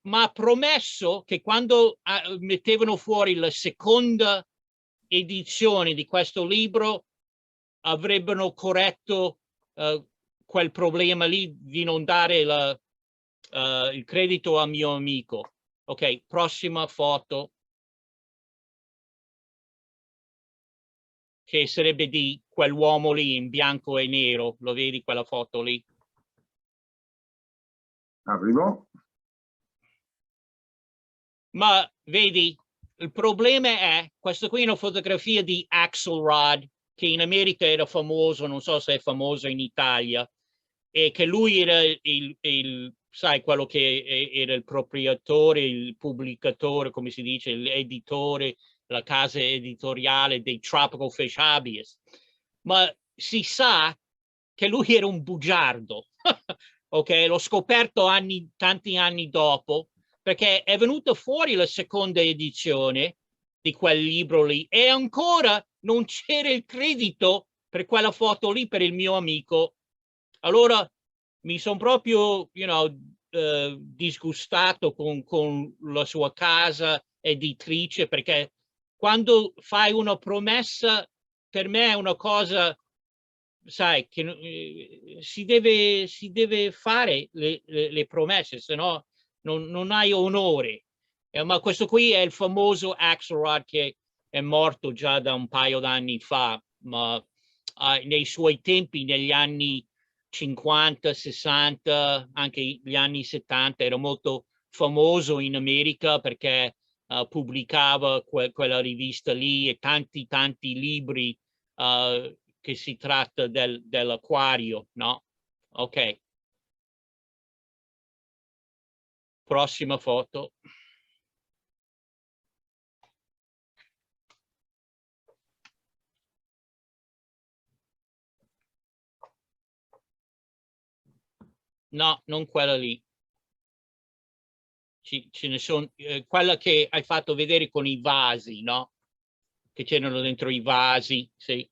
mi ha promesso che quando mettevano fuori la seconda edizione di questo libro avrebbero corretto quel problema lì di non dare il credito a mio amico. Ok, prossima foto. Che sarebbe di quell'uomo lì in bianco e nero. Lo vedi quella foto lì? Arrivo. Ma vedi, il problema è, questa qui è una fotografia di Axelrod, che in America era famoso, non so se è famoso in Italia, e che lui era sai, quello che era il proprietore, il pubblicatore, come si dice, l'editore, la casa editoriale dei Tropical Fish Hobbyist. Ma si sa che lui era un bugiardo, ok? L'ho scoperto tanti anni dopo, perché è venuta fuori la seconda edizione di quel libro lì e ancora non c'era il credito per quella foto lì per il mio amico. Allora mi sono proprio, disgustato con la sua casa editrice, perché quando fai una promessa, per me è una cosa, sai, che si deve fare le promesse, se no non hai onore. Ma questo qui è il famoso Axelrod che è morto già da un paio d'anni fa, ma nei suoi tempi, negli anni 50, 60, anche gli anni 70, era molto famoso in America perché pubblicava quella rivista lì e tanti libri che si tratta dell'acquario, no? Ok. Prossima foto. No, non quella lì. Ce ne sono, quella che hai fatto vedere con i vasi, no? Che c'erano dentro i vasi, sì.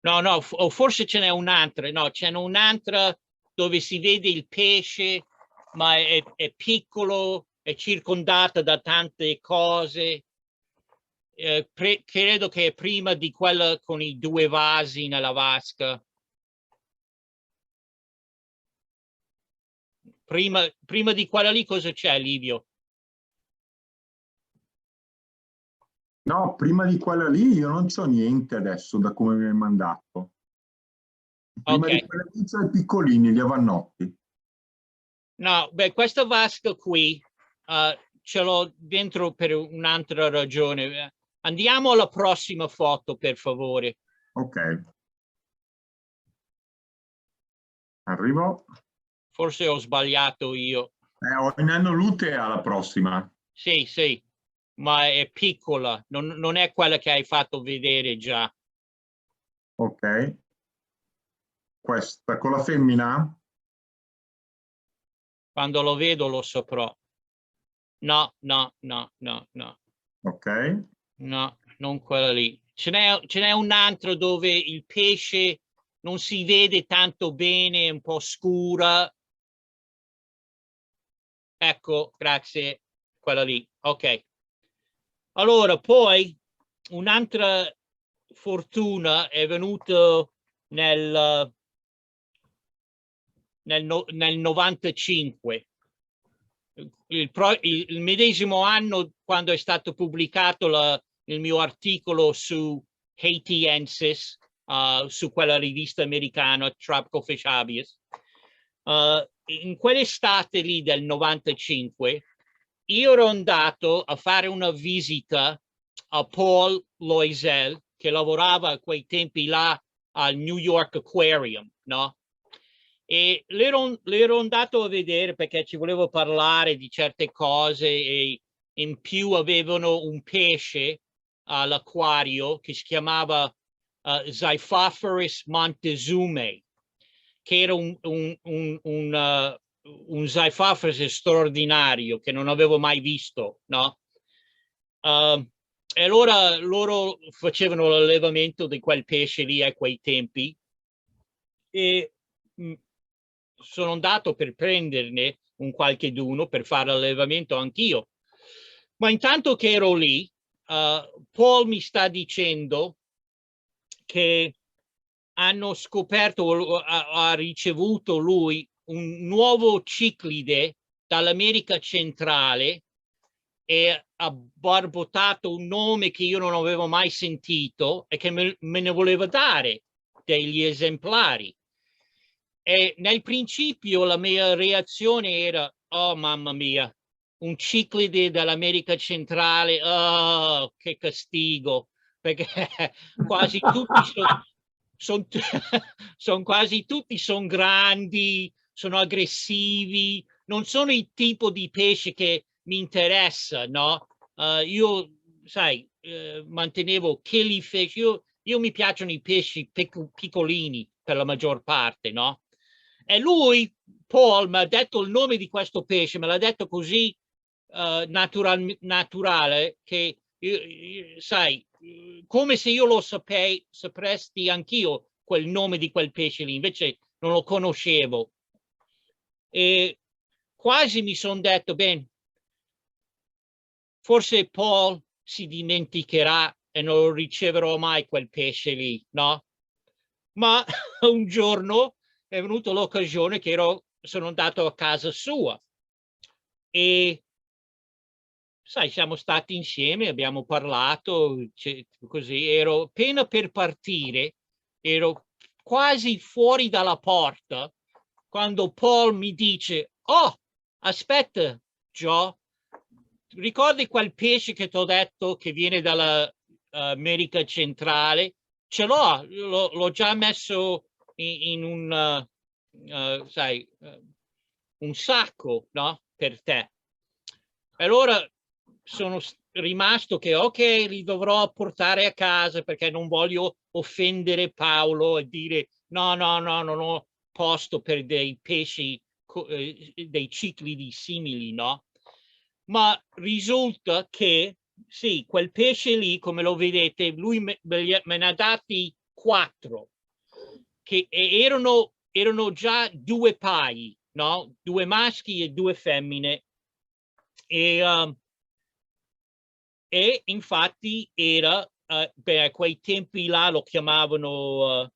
No, no, o forse ce n'è un'altra, no, c'è un'altra dove si vede il pesce, ma è piccolo, è circondata da tante cose. Credo che è prima di quella con i due vasi nella vasca. prima di quella lì cosa c'è, Livio? No, prima di quella lì io non so niente adesso da come mi hai mandato. Prima di Ok. quella lì c'è i piccolini, gli avannotti. No, beh, questa vasca qui ce l'ho dentro per un'altra ragione. Andiamo alla prossima foto, per favore. Ok. Arrivo. Forse ho sbagliato io. Ho in anno lutte alla prossima. Sì, sì, ma è piccola, non è quella che hai fatto vedere già. Ok. Questa con la femmina? Quando lo vedo lo saprò. No, no, no, no, no. Ok. No, non quella lì. Ce n'è un altro dove il pesce non si vede tanto bene, è un po' scura. Ecco, grazie, quella lì. Ok. Allora, poi un'altra fortuna è venuta nel 95. Il medesimo anno quando è stato pubblicato il mio articolo su Haitiensis, su quella rivista americana Tropical Fish Habeas. In quell'estate lì del 95 io ero andato a fare una visita a Paul Loisel, che lavorava a quei tempi là al New York Aquarium, no? E l'ero andato a vedere perché ci volevo parlare di certe cose e in più avevano un pesce all'acquario che si chiamava Zyphophorus montezumae, che era un Zyphophorus straordinario che non avevo mai visto, no? E allora loro facevano l'allevamento di quel pesce lì a quei tempi e sono andato per prenderne un qualcheduno per fare l'allevamento anch'io. Ma intanto che ero lì, Paul mi sta dicendo che hanno scoperto, ha ricevuto lui un nuovo ciclide dall'America centrale e ha barbotato un nome che io non avevo mai sentito e che me ne voleva dare degli esemplari. E nel principio la mia reazione era, oh mamma mia, un ciclide dall'America centrale, oh che castigo, perché quasi tutti sono quasi tutti sono grandi, sono aggressivi, non sono il tipo di pesce che mi interessa, no? Io, sai, mantenevo killifish, io mi piacciono i pesci piccolini per la maggior parte, no? E lui, Paul, mi ha detto il nome di questo pesce, me l'ha detto così naturale che, sai, come se io lo sapresti anch'io quel nome di quel pesce lì, invece non lo conoscevo. E quasi mi sono detto, bene, forse Paul si dimenticherà e non riceverò mai quel pesce lì, no? Ma un giorno è venuta l'occasione che sono andato a casa sua e sai, siamo stati insieme, abbiamo parlato, così, ero appena per partire, ero quasi fuori dalla porta quando Paul mi dice, oh, aspetta, Joe, ricordi quel pesce che ti ho detto che viene dalla America centrale? Ce l'ho già messo in un, sai, un sacco, no? Per te. Allora sono rimasto che ok, li dovrò portare a casa perché non voglio offendere Paolo e dire no, no, no, non ho posto per dei pesci, dei ciclidi simili, no? Ma risulta che sì, quel pesce lì, come lo vedete, lui me ne ha dati 4, che erano già 2 paia, no? 2 maschi e 2 femmine. E infatti era, beh, a quei tempi là lo chiamavano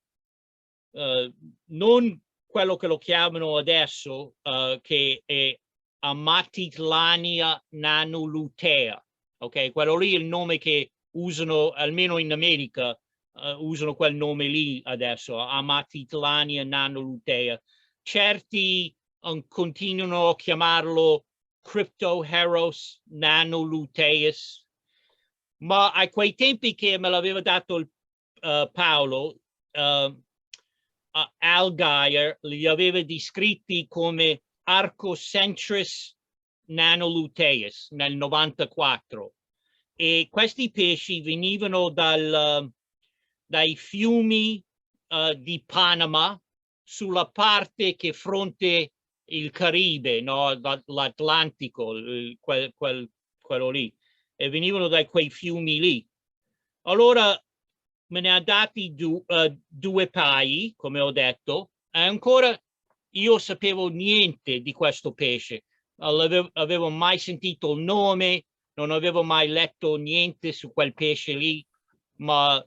non quello che lo chiamano adesso, che è Amatitlania nanolutea, ok? Quello lì è il nome che usano, almeno in America, usano quel nome lì adesso, Amatitlania nanolutea. Certi continuano a chiamarlo Cryptoheros nanoluteus, ma a quei tempi che me l'aveva dato Paolo, Al Geyer li aveva descritti come Archocentris nanoluteus nel 94, e questi pesci venivano dai fiumi di Panama sulla parte che fronte il Caribe, no? L'Atlantico, quello lì, e venivano da quei fiumi lì. Allora me ne ha dati due paia, come ho detto, e ancora io sapevo niente di questo pesce. Avevo mai sentito il nome, non avevo mai letto niente su quel pesce lì, ma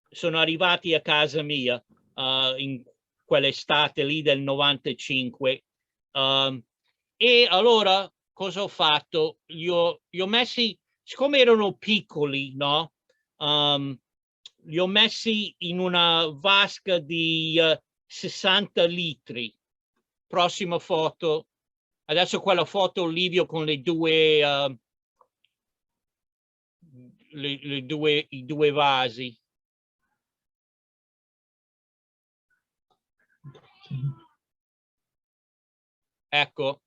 sono arrivati a casa mia in quell'estate lì del 95. E allora cosa ho fatto? Li ho messi, siccome erano piccoli, no? Li ho messi in una vasca di 60 litri. Prossima foto. Adesso quella foto Livio con le due, i due vasi. Ecco.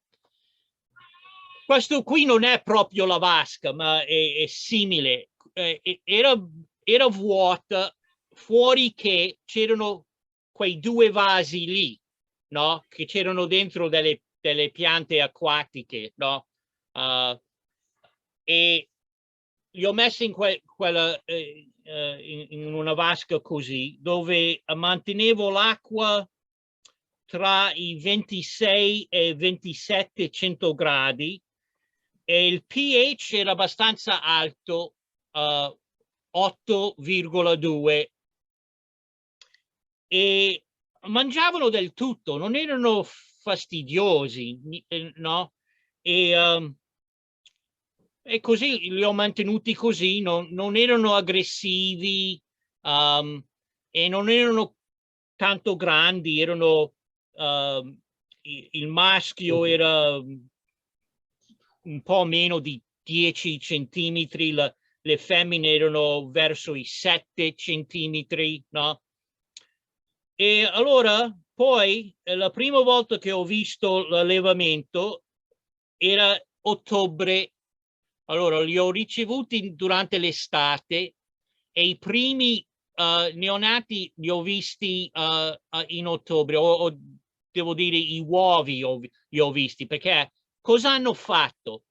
Questo qui non è proprio la vasca, ma è simile. Era vuota, fuori che c'erano quei due vasi lì, no? Che c'erano dentro delle piante acquatiche, no? E li ho messi in in una vasca così, dove mantenevo l'acqua tra i 26 e 27 gradi, e il pH era abbastanza alto, 8,2, e mangiavano del tutto, non erano fastidiosi, no? E così li ho mantenuti così, non erano aggressivi, e non erano tanto grandi, erano il maschio era un po' meno di 10 centimetri, le femmine erano verso i 7 centimetri, no? E allora poi la prima volta che ho visto l'allevamento era ottobre. Allora li ho ricevuti durante l'estate, e i primi neonati li ho visti in ottobre, devo dire i uovi li ho visti, perché cosa hanno fatto?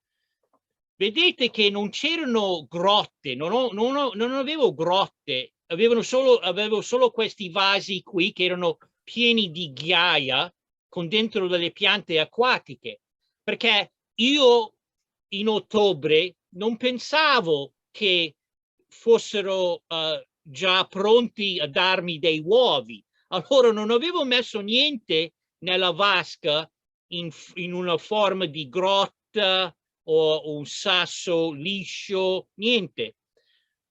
Vedete che non c'erano grotte, non avevo grotte, avevo solo questi vasi qui che erano pieni di ghiaia con dentro delle piante acquatiche, perché io in ottobre non pensavo che fossero già pronti a darmi dei uovi. Allora non avevo messo niente nella vasca in una forma di grotta o un sasso liscio, niente.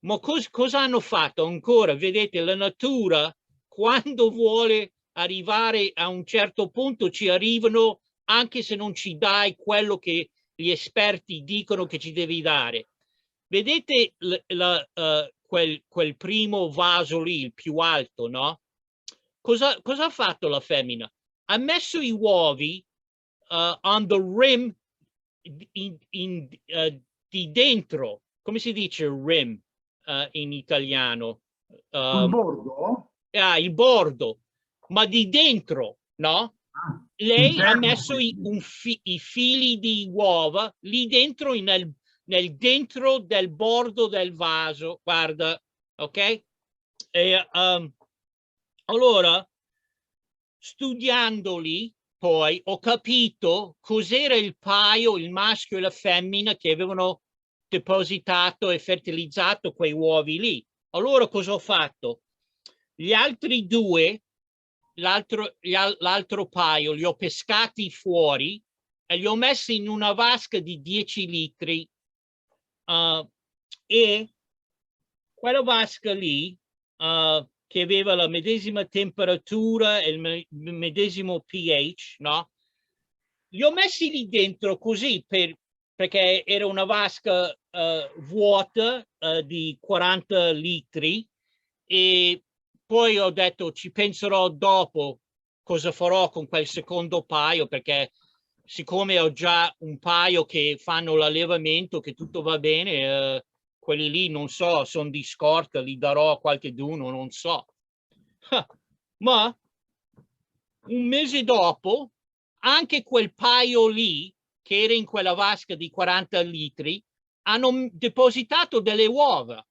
Ma cosa hanno fatto ancora? Vedete, la natura, quando vuole arrivare a un certo punto, ci arrivano anche se non ci dai quello che gli esperti dicono che ci devi dare. Vedete quel primo vaso lì, il più alto, no? Cosa ha fatto la femmina? Ha messo i uovi on the rim di dentro. Come si dice rim in italiano? Il bordo? Il bordo, ma di dentro, no? Lei ha messo i fili di uova lì dentro, nel dentro del bordo del vaso, guarda, ok? E allora, studiandoli, poi ho capito cos'era il paio, il maschio e la femmina, che avevano depositato e fertilizzato quei uovi lì. Allora cosa ho fatto? Gli altri due l'altro paio li ho pescati fuori e li ho messi in una vasca di 10 litri e quella vasca lì che aveva la medesima temperatura e il medesimo pH, no? Li ho messi lì dentro così perché era una vasca vuota di 40 litri e poi ho detto ci penserò dopo cosa farò con quel secondo paio, perché siccome ho già un paio che fanno l'allevamento, che tutto va bene, quelli lì non so, sono di scorta, li darò a qualcheduno, non so. Ma un mese dopo anche quel paio lì che era in quella vasca di 40 litri hanno depositato delle uova.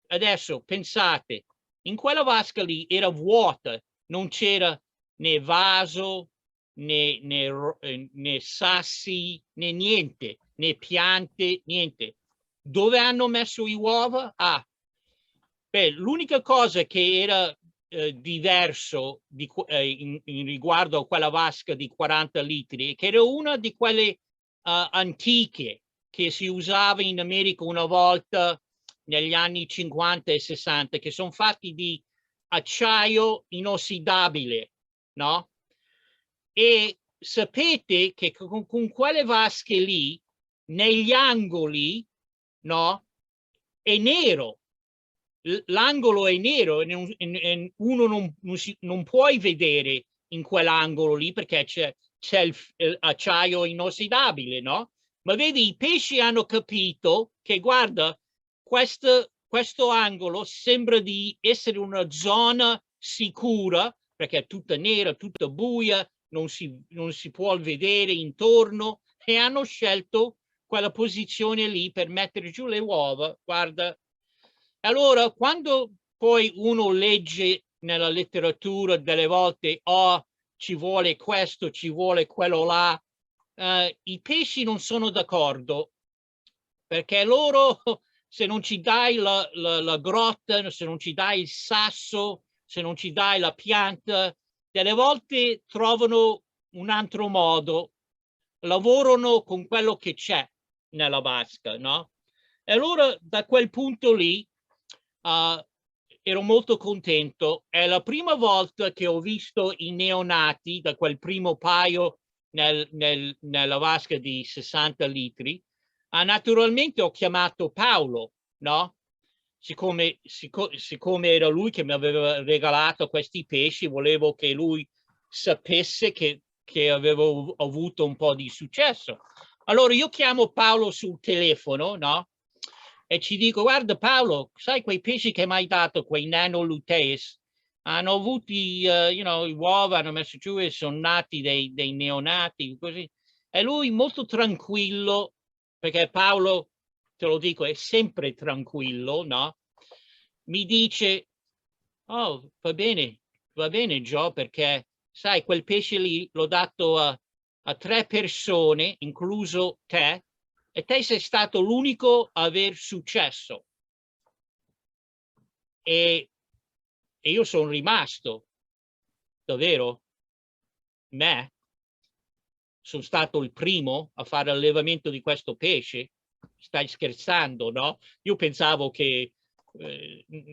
Adesso pensate, in quella vasca lì era vuota, non c'era né vaso, né sassi, né niente, né piante, niente. Dove hanno messo le uova? L'unica cosa che era diverso in riguardo a quella vasca di 40 litri, che era una di quelle antiche che si usava in America una volta negli anni 50 e 60, che sono fatti di acciaio inossidabile, no? E sapete che con quelle vasche lì, negli angoli, no? È nero. L'angolo è nero e uno non puoi vedere in quell'angolo lì perché c'è l'acciaio inossidabile, no? Ma vedi, i pesci hanno capito che, guarda, questo angolo sembra di essere una zona sicura perché è tutta nera, tutta buia, non si può vedere intorno e hanno scelto quella posizione lì per mettere giù le uova, guarda. Allora, quando poi uno legge nella letteratura delle volte, ci vuole questo, ci vuole quello là, i pesci non sono d'accordo, perché loro, se non ci dai la grotta, se non ci dai il sasso, se non ci dai la pianta, delle volte trovano un altro modo, lavorano con quello che c'è nella vasca, no? E allora, da quel punto lì, ero molto contento. È la prima volta che ho visto i neonati da quel primo paio nella vasca di 60 litri. Naturalmente ho chiamato Paolo, no? Siccome era lui che mi aveva regalato questi pesci, volevo che lui sapesse che avevo avuto un po' di successo. Allora io chiamo Paolo sul telefono, no? E ci dico, guarda Paolo, sai quei pesci che mi hai dato, quei nanoluteis, hanno avuto i uova, hanno messo giù e sono nati dei neonati, così. E lui molto tranquillo, perché Paolo, te lo dico, è sempre tranquillo, no? Mi dice, oh, va bene Joe, perché sai, quel pesce lì l'ho dato a 3 persone, incluso te, e te sei stato l'unico a aver successo. E io sono rimasto, davvero, sono stato il primo a fare l'allevamento di questo pesce. Stai scherzando, no? Io pensavo che,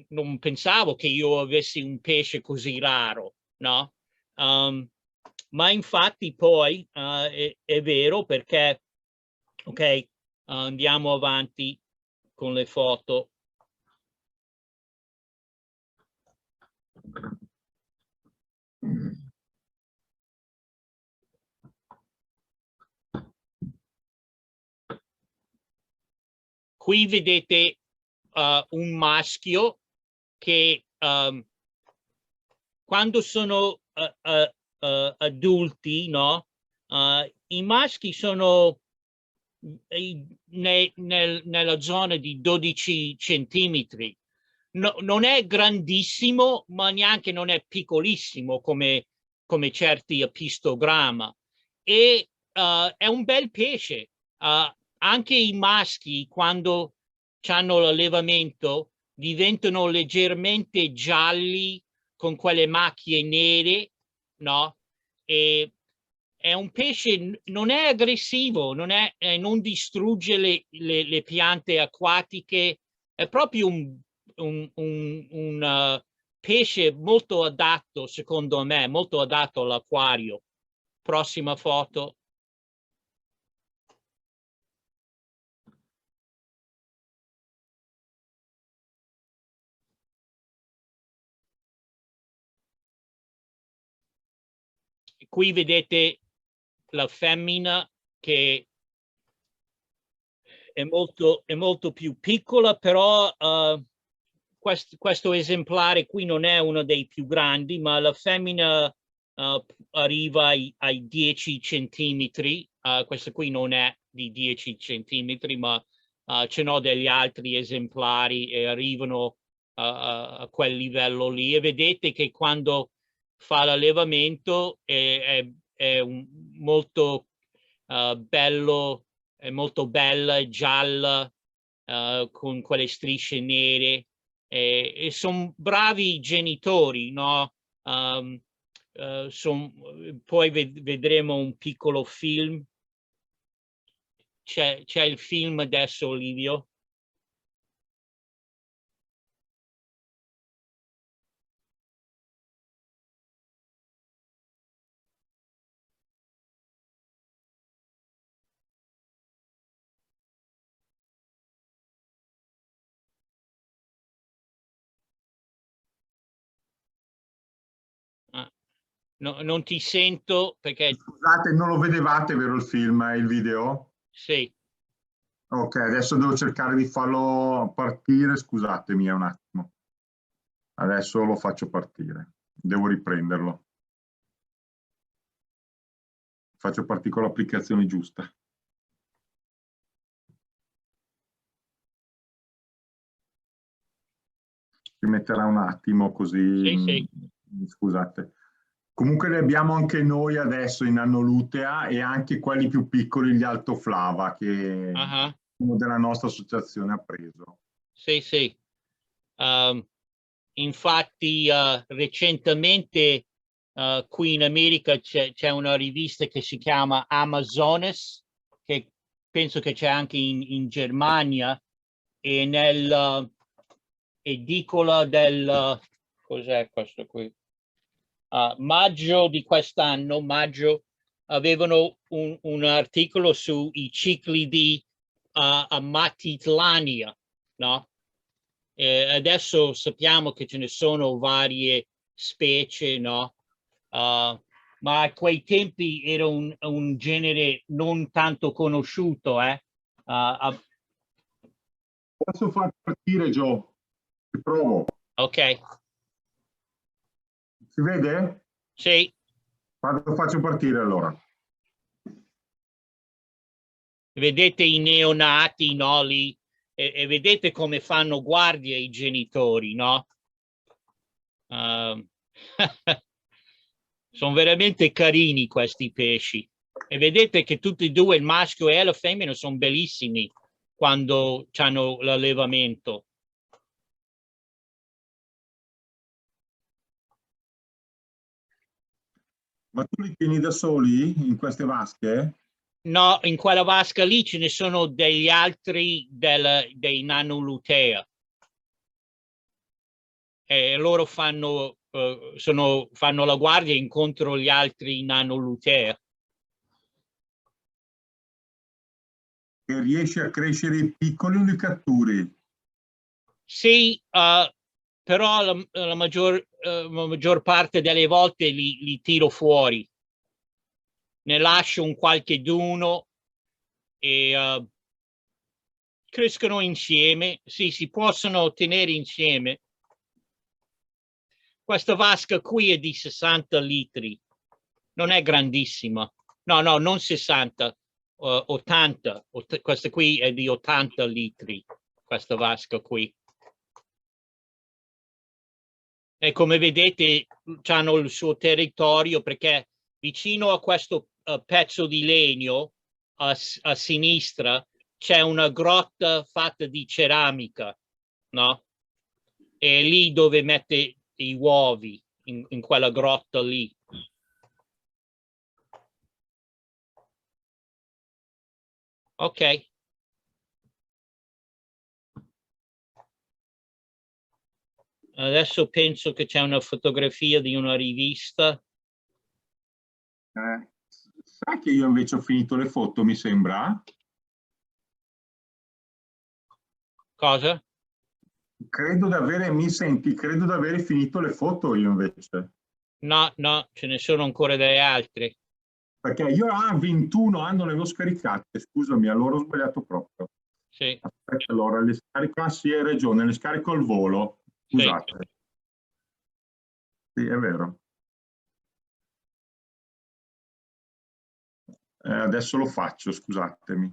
non pensavo che io avessi un pesce così raro, no? Ma infatti poi è vero perché, ok, andiamo avanti con le foto. Qui vedete un maschio che quando sono adulti, no? I maschi sono nella zona di 12 centimetri. Non è grandissimo, ma neanche non è piccolissimo come certi apistogramma. E è un bel pesce. Anche i maschi, quando hanno l'allevamento, diventano leggermente gialli con quelle macchie nere, no? E è un pesce, non è aggressivo, non distrugge le piante acquatiche, è proprio un pesce molto adatto, secondo me, molto adatto all'acquario. Prossima foto. Qui vedete la femmina che è molto più piccola, però questo esemplare qui non è uno dei più grandi, ma la femmina arriva ai 10 centimetri. Questa qui non è di 10 centimetri, ma ce n'ho degli altri esemplari e arrivano a quel livello lì. E vedete che quando fa l'allevamento è molto bello, è molto bella, è gialla, con quelle strisce nere, e sono bravi genitori, no? Poi vedremo un piccolo film. C'è il film adesso, Livio? No, non ti sento perché... Scusate, non lo vedevate, vero, il film, il video? Sì. Ok, adesso devo cercare di farlo partire, scusatemi un attimo. Adesso lo faccio partire, devo riprenderlo. Faccio partire con l'applicazione giusta. Ci metterà un attimo così, Sì. Scusate. Comunque li abbiamo anche noi adesso in Annolutea e anche quelli più piccoli, gli Altoflava, che uno della nostra associazione ha preso. Sì. Infatti recentemente qui in America c'è una rivista che si chiama Amazonas, che penso che c'è anche in Germania, e nel edicola del cos'è questo qui? Maggio di quest'anno, avevano un articolo sui ciclidi a Matitlania, no? Adesso sappiamo che ce ne sono varie specie, no? Ma a quei tempi era un genere non tanto conosciuto, Posso far partire, Joe? Ci provo. Ok. Si vede? Sì. Lo faccio partire allora. Vedete i neonati, no? Lì, e vedete come fanno guardia i genitori, no? Sono veramente carini questi pesci. E vedete che tutti e due, il maschio e la femmina, sono bellissimi quando hanno l'allevamento. Ma tu li tieni da soli in queste vasche? No, in quella vasca lì ce ne sono degli altri dei Nanolutea. E loro fanno la guardia incontro gli altri Nanolutea. E riesci a crescere i piccoli o li catturi? Sì, però la maggior parte delle volte li tiro fuori. Ne lascio un qualche d'uno e crescono insieme. Sì, si possono tenere insieme. Questa vasca qui è di 60 litri. Non è grandissima. No, non 60, 80. Questa qui è di 80 litri, questa vasca qui. E come vedete hanno il suo territorio, perché vicino a questo pezzo di legno a sinistra c'è una grotta fatta di ceramica, no? E lì dove mette i uovi. in quella grotta lì. Ok. Adesso penso che c'è una fotografia di una rivista. Sai che io invece ho finito le foto, mi sembra? Cosa? Credo di avere, mi senti, credo di avere finito le foto io invece. No, ce ne sono ancora delle altre. Perché io 21 non le ho scaricate, scusami, allora ho sbagliato proprio. Sì. Aspetta, allora, le scarico, sì, hai ragione, le scarico al volo, scusate. Sì, è vero. Adesso lo faccio, scusatemi.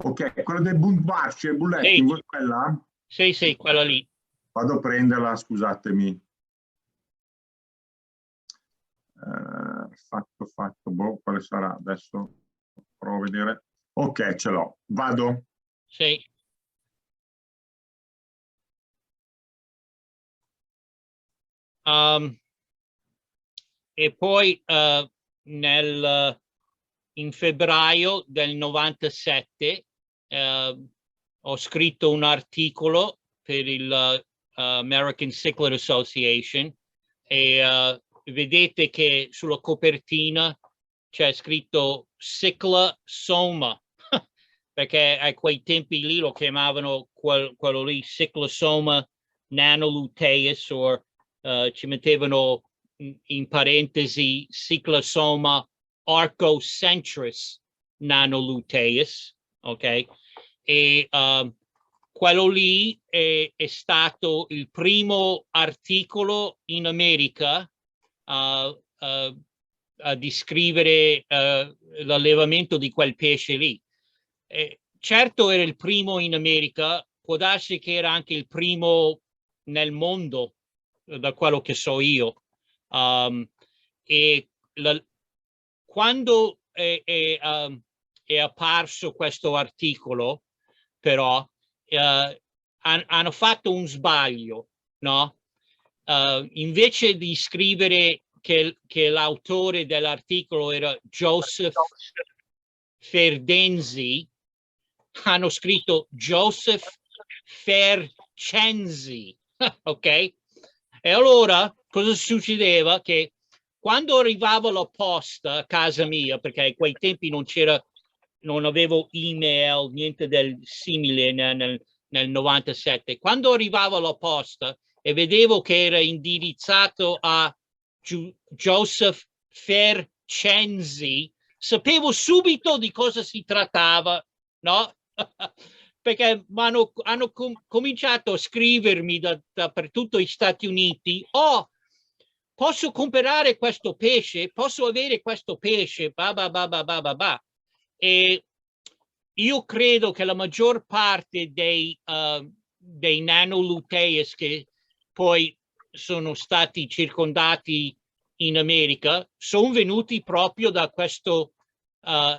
Ok, quello del Bundbarci e Bulletin, Sì. quella? Sì, quella lì. Vado a prenderla, scusatemi. Fatto, boh, quale sarà? Adesso provo a vedere. Ok, ce l'ho. Vado? Sì. E poi in febbraio del 97 ho scritto un articolo per il American Cichlid Association e vedete che sulla copertina c'è scritto Cyclosoma perché a quei tempi lì lo chiamavano quello lì Cyclosoma nanoluteus o ci mettevano in parentesi Cyclosoma arcocentris nanoluteus, ok? E quello lì è stato il primo articolo in America a descrivere l'allevamento di quel pesce lì. Certo era il primo in America, può darsi che era anche il primo nel mondo, da quello che so io. Quando è apparso questo articolo, però, hanno fatto un sbaglio, no? Invece di scrivere che l'autore dell'articolo era Joseph Ferdenzi, hanno scritto Joseph Fercenzi, ok? E allora cosa succedeva? Che quando arrivava la posta a casa mia, perché a quei tempi non avevo email, niente del simile nel 97, quando arrivava la posta e vedevo che era indirizzato a Joseph Fercenzi, sapevo subito di cosa si trattava, no? Perché hanno cominciato a scrivermi dappertutto gli Stati Uniti, oh, posso comprare questo pesce, posso avere questo pesce, e io credo che la maggior parte dei nanoluteus che poi sono stati circondati in America sono venuti proprio da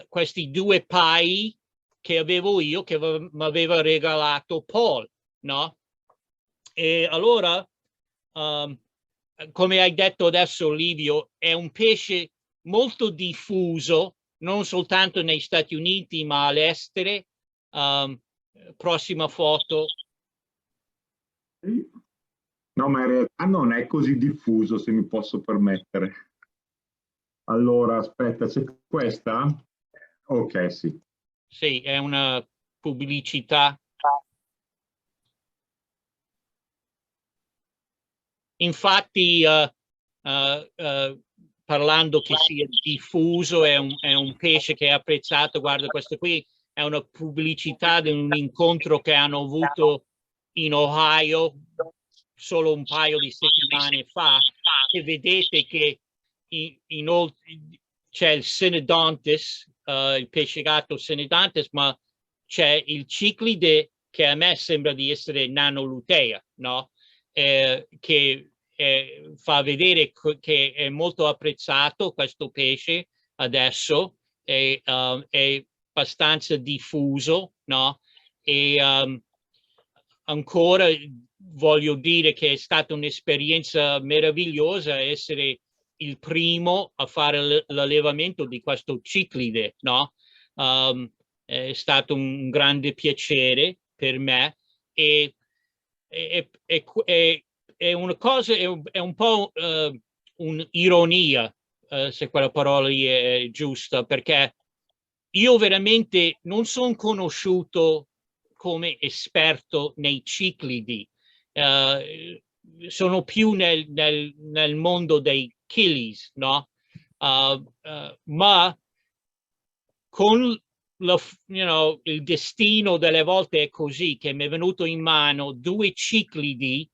questi due pai che avevo io, che mi aveva regalato Paul, no? E allora, come hai detto adesso, Livio, è un pesce molto diffuso, non soltanto negli Stati Uniti, ma all'estero. Prossima foto. No, ma in realtà non è così diffuso, se mi posso permettere. Allora, aspetta, c'è questa? Ok, sì. Sì, è una pubblicità. Infatti, parlando che sia diffuso, è un pesce che è apprezzato. Guarda, questo qui è una pubblicità di un incontro che hanno avuto in Ohio solo un paio di settimane fa, e vedete che c'è il Synodontis, il pesce gatto Synodontis, ma c'è il ciclide che a me sembra di essere Nanolutea, no? Che fa vedere che è molto apprezzato questo pesce adesso, è abbastanza diffuso, no? E ancora voglio dire che è stata un'esperienza meravigliosa essere il primo a fare l'allevamento di questo ciclide, no? È stato un grande piacere per me e è una cosa, è un po' un'ironia, se quella parola lì è giusta, perché io veramente non sono conosciuto come esperto nei ciclidi, sono più nel mondo dei Chilis, no? Ma con il destino delle volte è così, che mi è venuto in mano due ciclidi,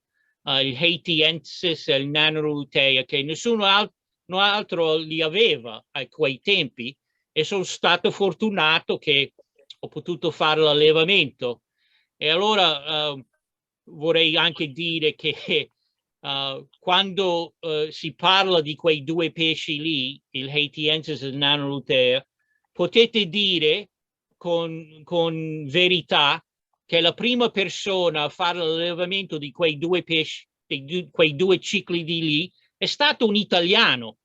il Haitiensis e il Nanurutea, che nessuno altro li aveva a quei tempi, e sono stato fortunato che ho potuto fare l'allevamento. E allora vorrei anche dire che quando si parla di quei due pesci lì, il Haitiensis e il Nanurutea, potete dire con verità che la prima persona a fare l'allevamento di quei due pesci, di quei due ciclidi lì, è stato un italiano.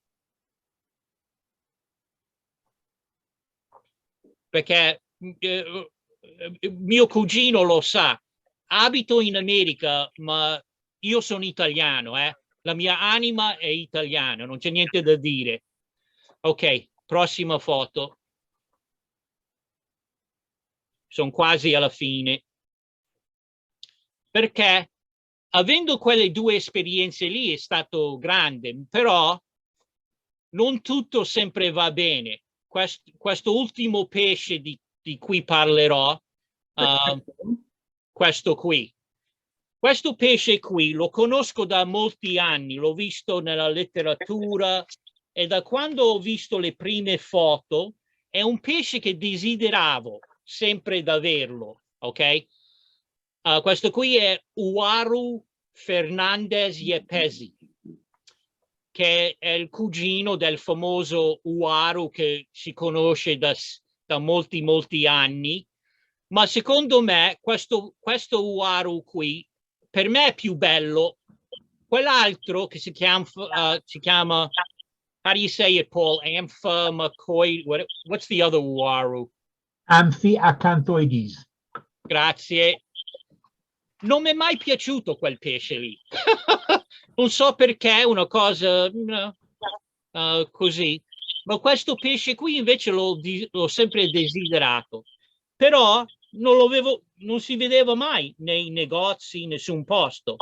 Perché mio cugino lo sa, abito in America, ma io sono italiano, la mia anima è italiana, non c'è niente da dire. Ok, prossima foto. Sono quasi alla fine. Perché avendo quelle due esperienze lì è stato grande, però non tutto sempre va bene. Questo ultimo pesce di cui parlerò, questo qui. Questo pesce qui lo conosco da molti anni, l'ho visto nella letteratura e da quando ho visto le prime foto è un pesce che desideravo sempre di averlo, ok? Questo qui è Uaru Fernandez Yepesi, che è il cugino del famoso Uaru che si conosce da molti anni, ma secondo me questo Uaru qui per me è più bello. Quell'altro che si chiama how do you say it, Paul? Amphimacoid, what's the other Uaru? Amphiacanthoides. Grazie. Non mi è mai piaciuto quel pesce lì. Non so perché, una cosa così. Ma questo pesce qui invece l'ho sempre desiderato. Però non si vedeva mai nei negozi, in nessun posto.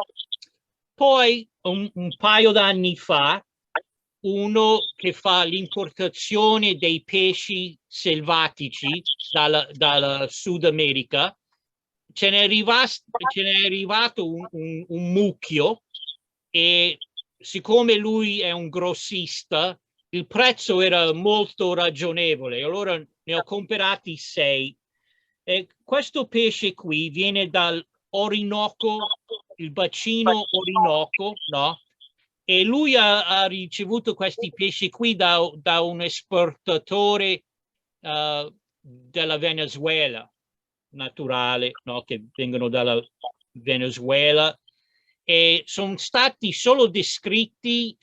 Poi, un paio d'anni fa, uno che fa l'importazione dei pesci selvatici dalla Sud America, ce n'è arrivato un mucchio, e siccome lui è un grossista, il prezzo era molto ragionevole, allora ne ho comprati 6. E questo pesce qui viene dal Orinoco, il bacino Orinoco, no? E lui ha ricevuto questi pesci qui da un esportatore della Venezuela, naturale, no? Che vengono dalla Venezuela, e sono stati solo descritti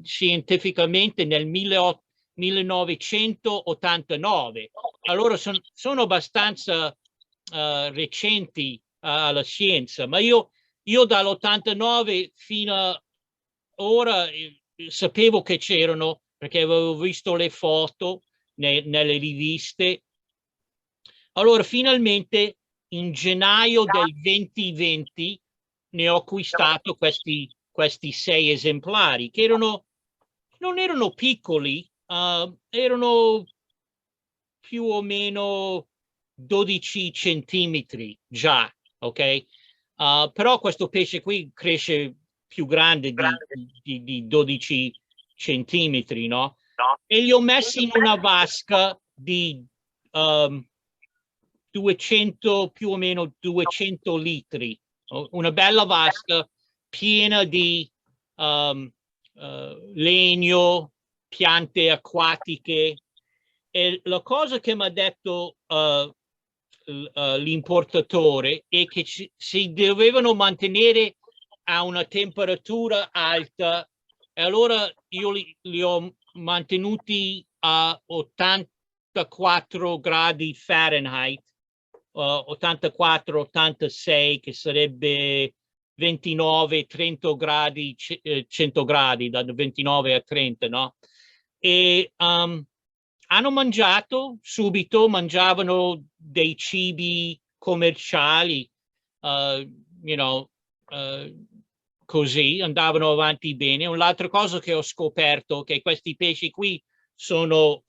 scientificamente nel 1989. Allora sono abbastanza recenti alla scienza, ma io dall'89 fino a ora sapevo che c'erano, perché avevo visto le foto nelle riviste. Allora finalmente in gennaio del 2020 ne ho acquistato questi 6 esemplari, che non erano piccoli, erano più o meno 12 centimetri già, ok? Però questo pesce qui cresce più grande di 12 centimetri, no? E li ho messi in una vasca di 200, più o meno 200 litri, una bella vasca piena di legno, piante acquatiche. E la cosa che mi ha detto l'importatore è che si dovevano mantenere a una temperatura alta, e allora io li ho mantenuti a 84 gradi Fahrenheit, 84-86, che sarebbe 29-30 gradi, 100 gradi, da 29 a 30, no? E hanno mangiato subito, mangiavano dei cibi commerciali, così, andavano avanti bene. Un'altra cosa che ho scoperto è che questi pesci qui sono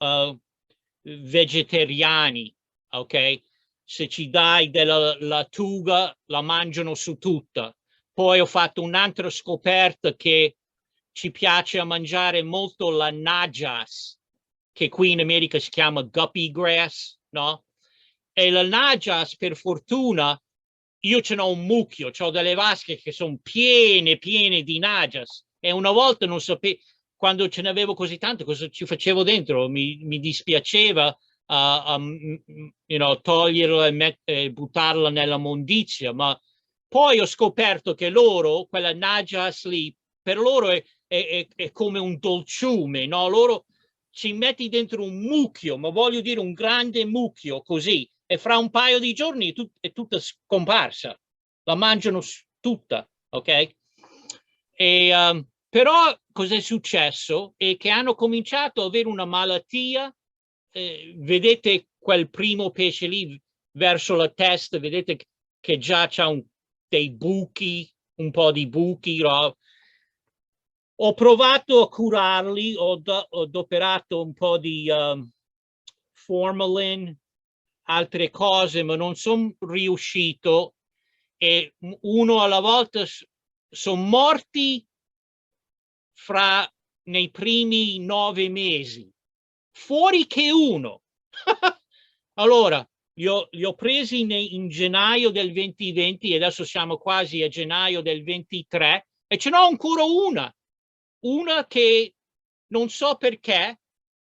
vegetariani, ok? Se ci dai della lattuga, la mangiano su tutta. Poi ho fatto un'altra scoperta, che ci piace a mangiare molto la najas, che qui in America si chiama guppy grass, no? E la najas, per fortuna, io ce n'ho un mucchio, ho delle vasche che sono piene di najas, e una volta non sapevo, quando ce ne avevo così tanto, cosa ci facevo dentro. Mi dispiaceva toglierla e buttarla nella mondizia, ma poi ho scoperto che loro, quella najas lì, per loro è come un dolciume, no? Loro ci metti dentro un mucchio, ma voglio dire un grande mucchio così, e fra un paio di giorni è tutta scomparsa, la mangiano tutta, ok? E, però cos'è successo? È che hanno cominciato ad avere una malattia, vedete quel primo pesce lì verso la testa, vedete che già c'ha dei buchi, un po' di buchi, no? Ho provato a curarli, ho adoperato un po' di formalin, altre cose, ma non sono riuscito, e uno alla volta sono morti nei primi 9 mesi, fuori che uno. Allora, li ho presi in gennaio del 2020 e adesso siamo quasi a gennaio del 23 e ce n'ho ancora una che non so perché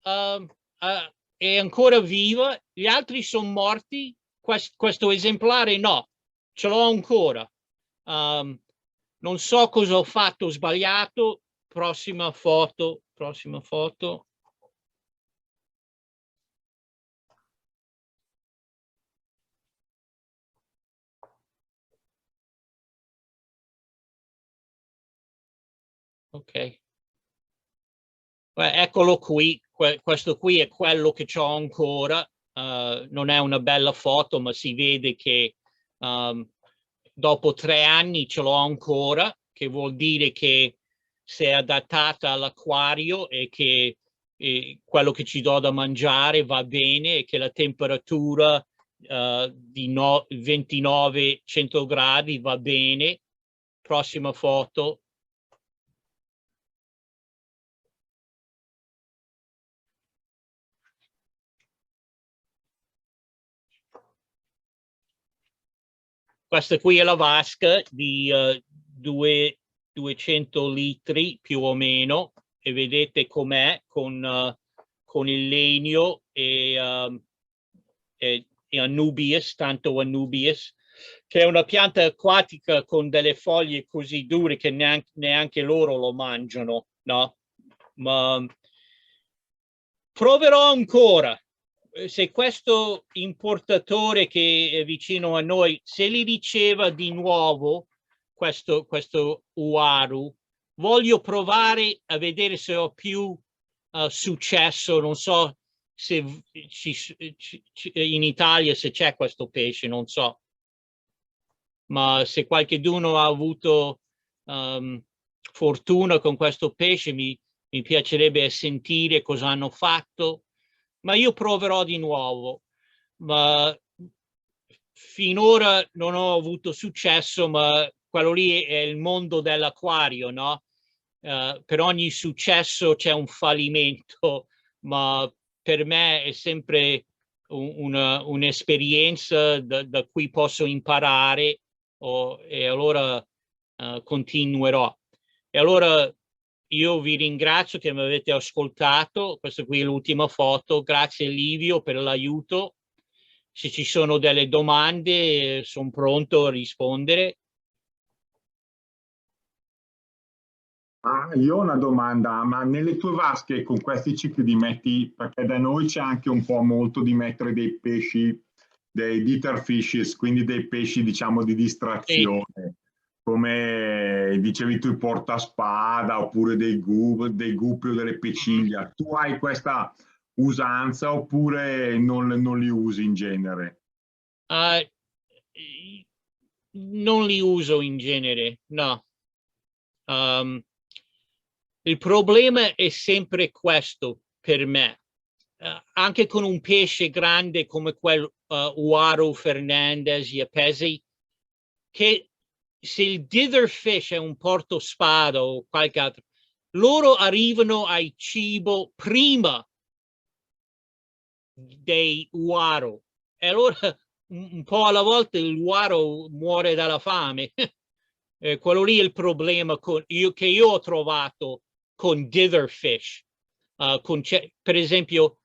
è ancora viva, gli altri sono morti, questo esemplare no, ce l'ho ancora. Non so cosa ho fatto sbagliato. Prossima foto. Ok. Eccolo qui, questo qui è quello che ho ancora. Non è una bella foto, ma si vede che dopo 3 anni ce l'ho ancora, che vuol dire che si è adattata all'acquario e che quello che ci do da mangiare va bene, e che la temperatura di 29-100 gradi va bene. Prossima foto. Questa qui è la vasca di 200 litri più o meno, e vedete com'è con il legno e Anubias, tanto Anubias, che è una pianta acquatica con delle foglie così dure che neanche loro lo mangiano, no? Ma proverò ancora. Se questo importatore che è vicino a noi, se li riceva di nuovo questo Uaru, voglio provare a vedere se ho più successo. Non so se in Italia se c'è questo pesce, non so, ma se qualcuno ha avuto fortuna con questo pesce, mi piacerebbe sentire cosa hanno fatto. Ma io proverò di nuovo. Ma finora non ho avuto successo, ma quello lì è il mondo dell'acquario, no? Per ogni successo c'è un fallimento, ma per me è sempre un'esperienza da cui posso imparare, e allora continuerò. E allora io vi ringrazio che mi avete ascoltato. Questa qui è l'ultima foto. Grazie Livio per l'aiuto. Se ci sono delle domande, sono pronto a rispondere. Io ho una domanda, ma nelle tue vasche con questi cicli di metti, perché da noi c'è anche un po' molto di mettere dei pesci, dei deter fishes, quindi dei pesci diciamo di distrazione, come dicevi tu, i portaspada oppure dei guppi o delle peciglia. Tu hai questa usanza oppure non li usi in genere? Non li uso in genere, no. Il problema è sempre questo per me. Anche con un pesce grande come quel Uaru Fernandez Yapesi, che se il dither fish è un portospada o qualche altro, loro arrivano al cibo prima dei Uaru. E allora un po' alla volta il Uaru muore dalla fame. Quello lì è il problema che io ho trovato con dither fish. Per esempio,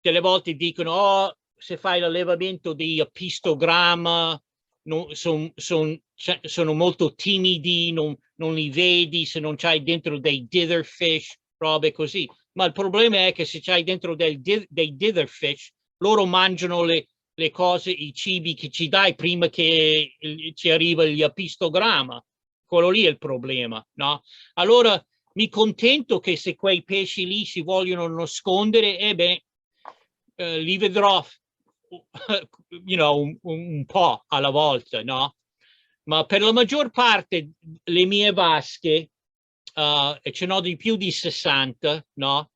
delle volte dicono, oh, se fai l'allevamento di apistogramma, sono molto timidi, non li vedi se non c'hai dentro dei dither fish, robe così. Ma il problema è che se c'hai dentro dei dither fish, loro mangiano le cose, i cibi che ci dai prima che ci arriva l'apistogramma. Quello lì è il problema, no? Allora mi contento che se quei pesci lì si vogliono nascondere, li vedrò un po' alla volta, no? Ma per la maggior parte le mie vasche, e ce n'ho di più di 60, no?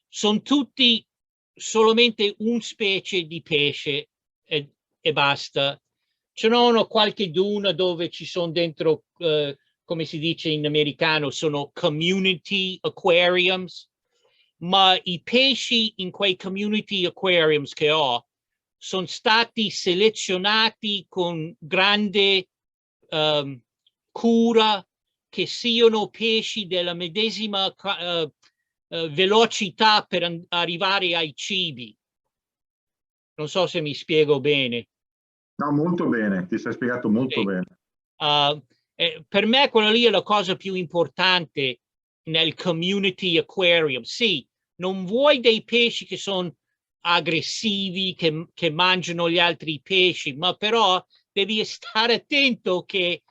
Sono tutti solamente un specie di pesce e basta. Ce n'ho qualche duna dove ci sono dentro, come si dice in americano, sono community aquariums, ma i pesci in quei community aquariums che ho sono stati selezionati con grande cura, che siano pesci della medesima velocità per arrivare ai cibi. Non so se mi spiego bene. No, molto bene, ti sei spiegato molto bene. Per me quella lì è la cosa più importante nel community aquarium. Sì, non vuoi dei pesci che sono aggressivi, che mangiano gli altri pesci, ma però devi stare attento che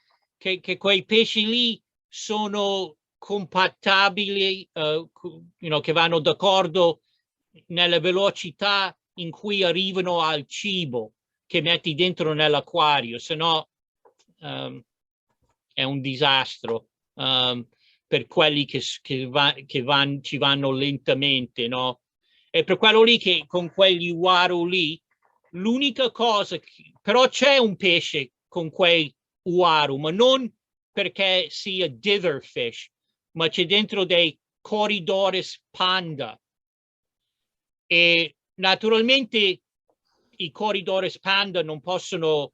quei pesci lì sono compatibili, che vanno d'accordo nella velocità in cui arrivano al cibo che metti dentro nell'acquario, se no è un disastro per quelli che ci vanno lentamente, no? E per quello lì che con quegli Uaru lì, l'unica cosa, però c'è un pesce con quei Uaru, ma non perché sia dither fish, ma c'è dentro dei Corydoras panda. E naturalmente i Corydoras panda non possono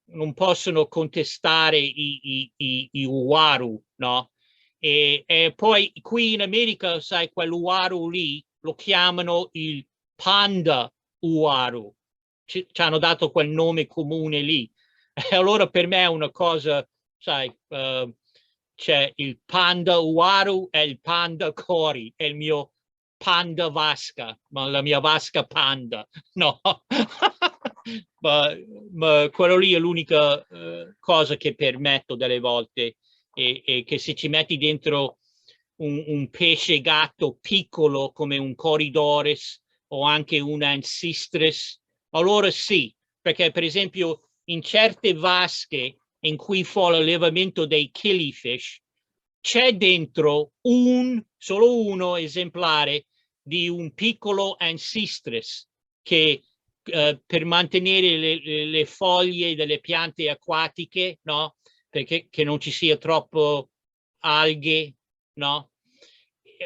non possono contestare i Uaru, no? E poi qui in America, sai, quell'Uaru lì lo chiamano il panda Uaru. Ci hanno dato quel nome comune lì. E allora per me è una cosa, sai, c'è il panda Uaru e il panda Cory, è il mio panda vasca, ma la mia vasca panda, no. ma quello lì è l'unica cosa che permetto delle volte, e che se ci metti dentro un pesce gatto piccolo come un Corydoras o anche un Ancistris, allora sì, perché per esempio in certe vasche in cui fa l'allevamento dei killifish c'è dentro solo uno esemplare di un piccolo Ancistris che per mantenere le foglie delle piante acquatiche, no? Perché che non ci sia troppo alghe, no?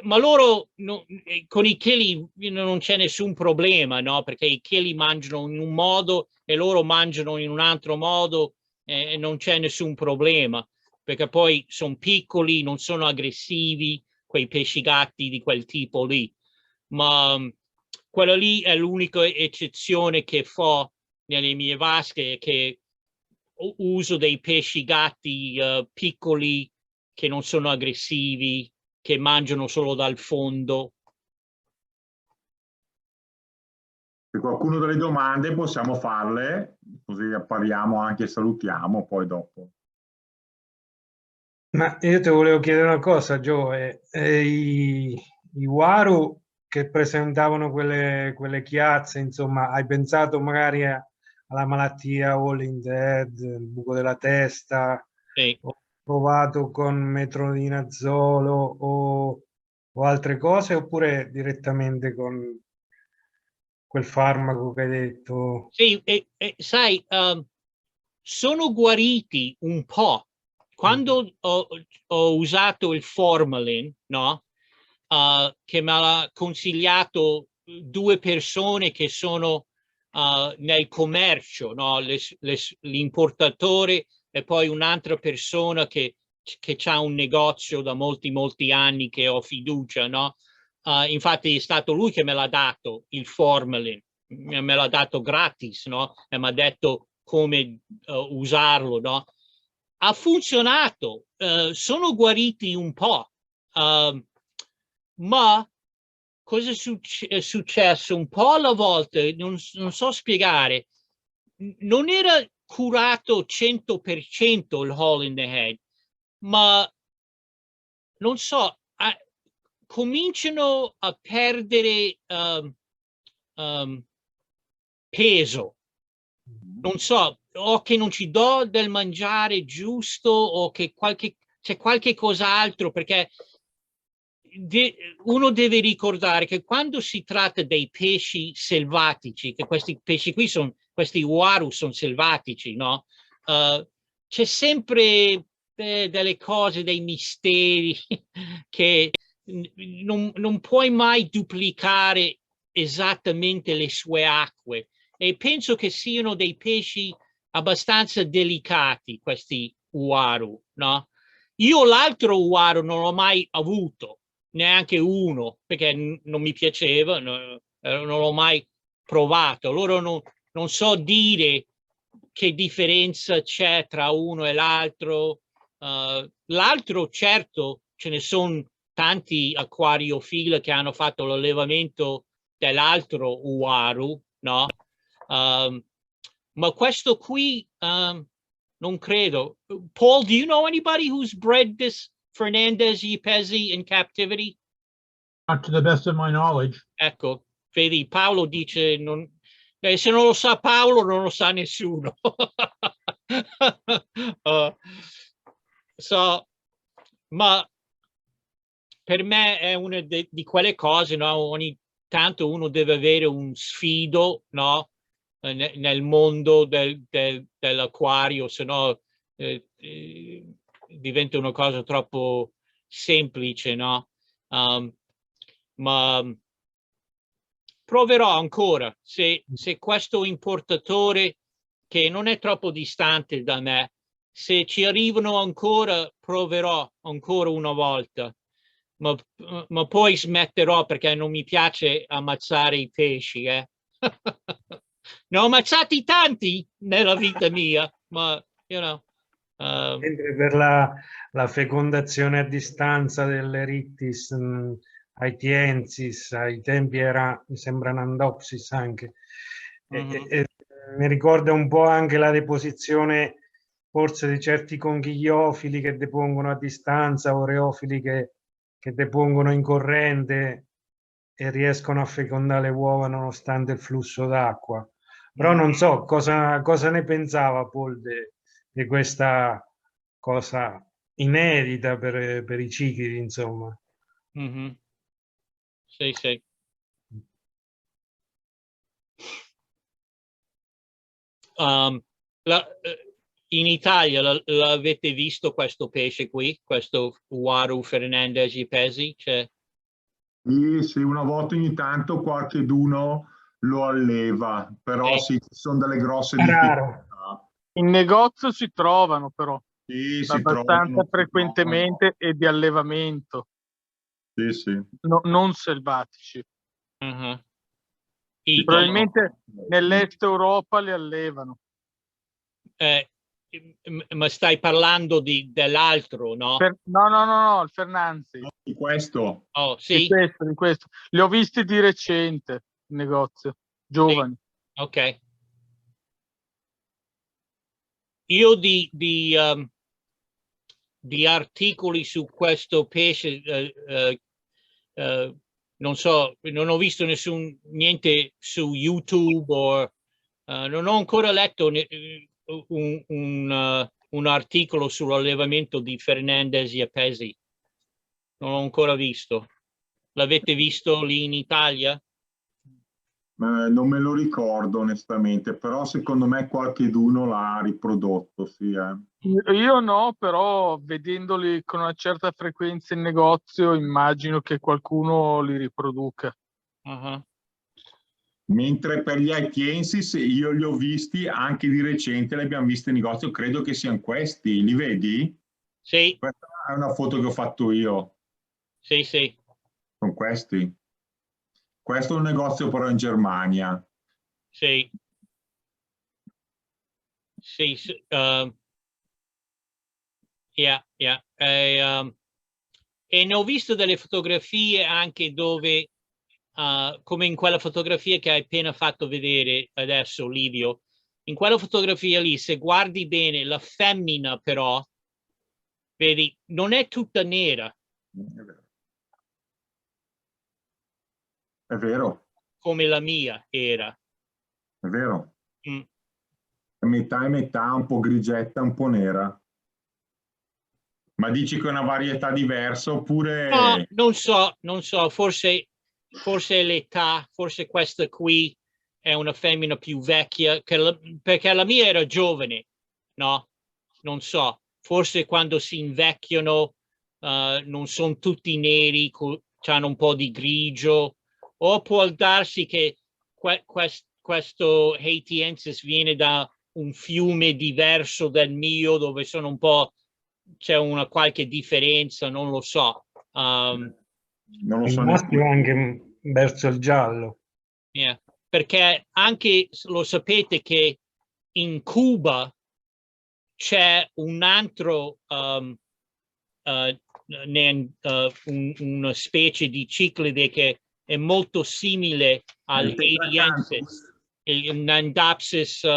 Ma loro con i chili non c'è nessun problema, no? Perché i chili mangiano in un modo e loro mangiano in un altro modo, e non c'è nessun problema, perché poi sono piccoli, non sono aggressivi, quei pesci gatti di quel tipo lì. Ma quella lì è l'unica eccezione che fa nelle mie vasche, che uso dei pesci gatti piccoli che non sono aggressivi, che mangiano solo dal fondo. Se qualcuno delle domande possiamo farle, così parliamo anche e salutiamo poi dopo. Ma io ti volevo chiedere una cosa, Gio, i Waru che presentavano quelle chiazze, insomma, hai pensato magari alla malattia All in Dead, il buco della testa, Sì. ho provato con metronidazolo o altre cose, oppure direttamente con quel farmaco che hai detto? Sì, sai, sono guariti un po'. Quando ho usato il Formalin, no? Che me l'ha consigliato 2 persone che sono nel commercio, no? L'importatore e poi un'altra persona che ha un negozio da molti anni che ho fiducia, no? Infatti è stato lui che me l'ha dato il Formalin, me l'ha dato gratis, no? E mi ha detto come usarlo, no? Ha funzionato, sono guariti un po', ma cosa è successo? Un po' alla volta, non so spiegare, non era curato 100% il Hole in the Head, ma non so, cominciano a perdere peso. Non so, o che non ci do del mangiare giusto o che c'è qualche cos'altro, perché uno deve ricordare che quando si tratta dei pesci selvatici, che questi pesci qui questi Waru sono selvatici, no? C'è sempre delle cose, dei misteri che non puoi mai duplicare esattamente le sue acque, e penso che siano dei pesci abbastanza delicati questi Waru, no? Io l'altro Waru non l'ho mai avuto, neanche uno, perché non mi piaceva, non l'ho mai provato. Allora non so dire che differenza c'è tra uno e l'altro. L'altro, certo, ce ne sono tanti acquariofili che hanno fatto l'allevamento dell'altro Waru, no? Ma questo qui non credo. Paul, do you know anybody who's bred this Fernandez Yepesi in captivity? Not to the best of my knowledge. Ecco, vedi, Paolo dice, se non lo sa Paolo, non lo sa nessuno. Ma per me è una di quelle cose, no? Ogni tanto uno deve avere un sfido, no? Nel mondo dell'acquario, se no diventa una cosa troppo semplice, no? Ma proverò ancora, se questo importatore, che non è troppo distante da me, se ci arrivano ancora, proverò ancora una volta. Ma poi smetterò, perché non mi piace ammazzare i pesci, eh. Ne ho ammazzati tanti nella vita mia, ma Mentre per la fecondazione a distanza dell'Eryctis haitiensis, ai tempi era, mi sembra, Nandopsis anche. E mi ricorda un po' anche la deposizione forse di certi conchigliofili che depongono a distanza, oreofili che depongono in corrente e riescono a fecondare le uova nonostante il flusso d'acqua. Però non so cosa ne pensava Paul di questa cosa inedita per i ciclidi, insomma. Sì, sì. In Italia l'avete visto questo pesce qui, questo Waru Fernandez Yepesi? Sì, una volta ogni tanto qualcheduno lo alleva, però sì, ci sono delle grosse difficoltà. In negozio si trovano però, sì, abbastanza frequentemente e di allevamento. Sì, sì. Non selvatici. Probabilmente nell'est Europa li allevano. ma stai parlando dell'altro, no? No, il Fernanzi. Di questo. Oh, sì? Di questo. Li ho visti di recente in negozio, giovani. Sì. Ok. Io di articoli su questo pesce, non so, non ho visto niente su YouTube o non ho ancora letto un articolo sull'allevamento di Fernandez e Pesi. Non ho ancora visto. L'avete visto lì in Italia? Non me lo ricordo onestamente, però secondo me qualcheduno l'ha riprodotto, sì. Io no, però vedendoli con una certa frequenza in negozio immagino che qualcuno li riproduca. Mentre per gli Aitiensis io li ho visti anche di recente, li abbiamo visti in negozio, credo che siano questi, li vedi? Sì. Questa è una foto che ho fatto io. Sì, sì. Sono questi. Questo è un negozio però in Germania. Sì. Sì, yeah. E ne ho visto delle fotografie anche dove, come in quella fotografia che hai appena fatto vedere adesso, Livio, in quella fotografia lì, se guardi bene, la femmina però, vedi, non è tutta nera. È vero. Come la mia era. È vero. Mm. Metà e metà, un po' grigetta, un po' nera. Ma dici che è una varietà diversa oppure... No, non so, forse è l'età, forse questa qui è una femmina più vecchia, perché la mia era giovane, no? Non so, forse quando si invecchiano non sono tutti neri, hanno un po' di grigio, o può darsi che questo Haitiensis viene da un fiume diverso dal mio, dove sono un po', c'è una qualche differenza, non lo so. non lo il so maschio nessuno. anche verso il giallo. Yeah. Perché anche lo sapete che in Cuba c'è un altro una specie di ciclide che è molto simile al Haitiensis, il Nandapsis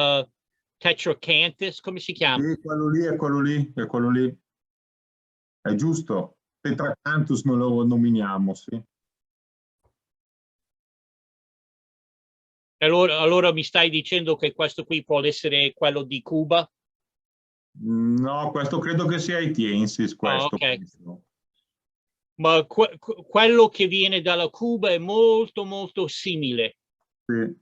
tetracanthus, come si chiama? Sì, quello lì è quello lì, è quello lì. È giusto. Tetracanthus non lo nominiamo, sì. Allora mi stai dicendo che questo qui può essere quello di Cuba? No, questo credo che sia Haitiensis, questo. Okay. Ma quello che viene dalla Cuba è molto molto simile. Sì.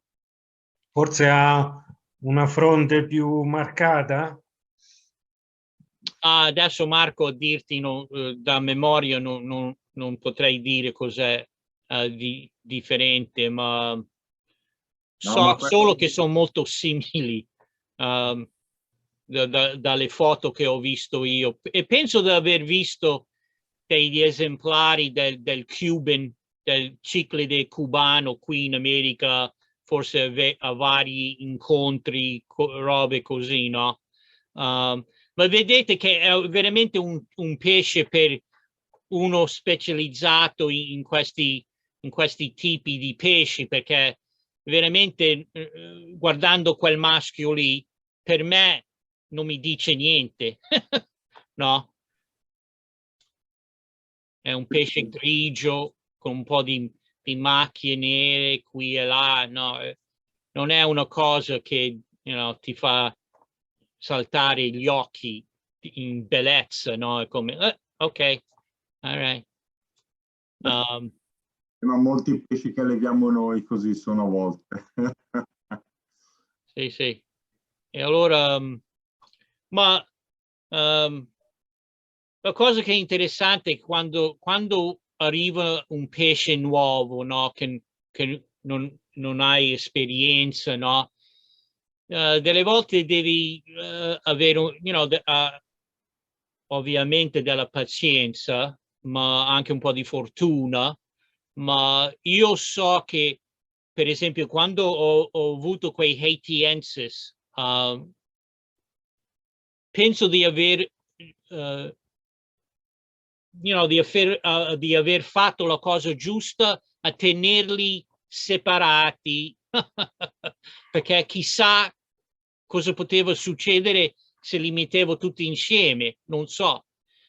Forse ha una fronte più marcata? Adesso Marco, a dirti da memoria non potrei dire cos'è di differente, ma solo che sono molto simili dalle foto che ho visto io. E penso di aver visto degli esemplari del Cuban, del ciclide cubano qui in America, forse a vari incontri, robe così, no? Ma vedete che è veramente un pesce per uno specializzato in questi tipi di pesci, perché veramente guardando quel maschio lì, per me non mi dice niente, no? È un pesce grigio con un po' di macchie nere qui e là, no? Non è una cosa che ti fa saltare gli occhi in bellezza, no? È come, ok, all right. Ma molti pesci che alleviamo noi così sono a volte. Sì, sì. E allora, ma la cosa che è interessante è quando arriva un pesce nuovo, no? Che non hai esperienza, no? Delle volte devi avere, ovviamente della pazienza, ma anche un po' di fortuna. Ma io so che, per esempio, quando ho avuto quei Haitiensis, penso di aver, di aver fatto la cosa giusta a tenerli separati, perché chissà cosa poteva succedere se li mettevo tutti insieme, non so,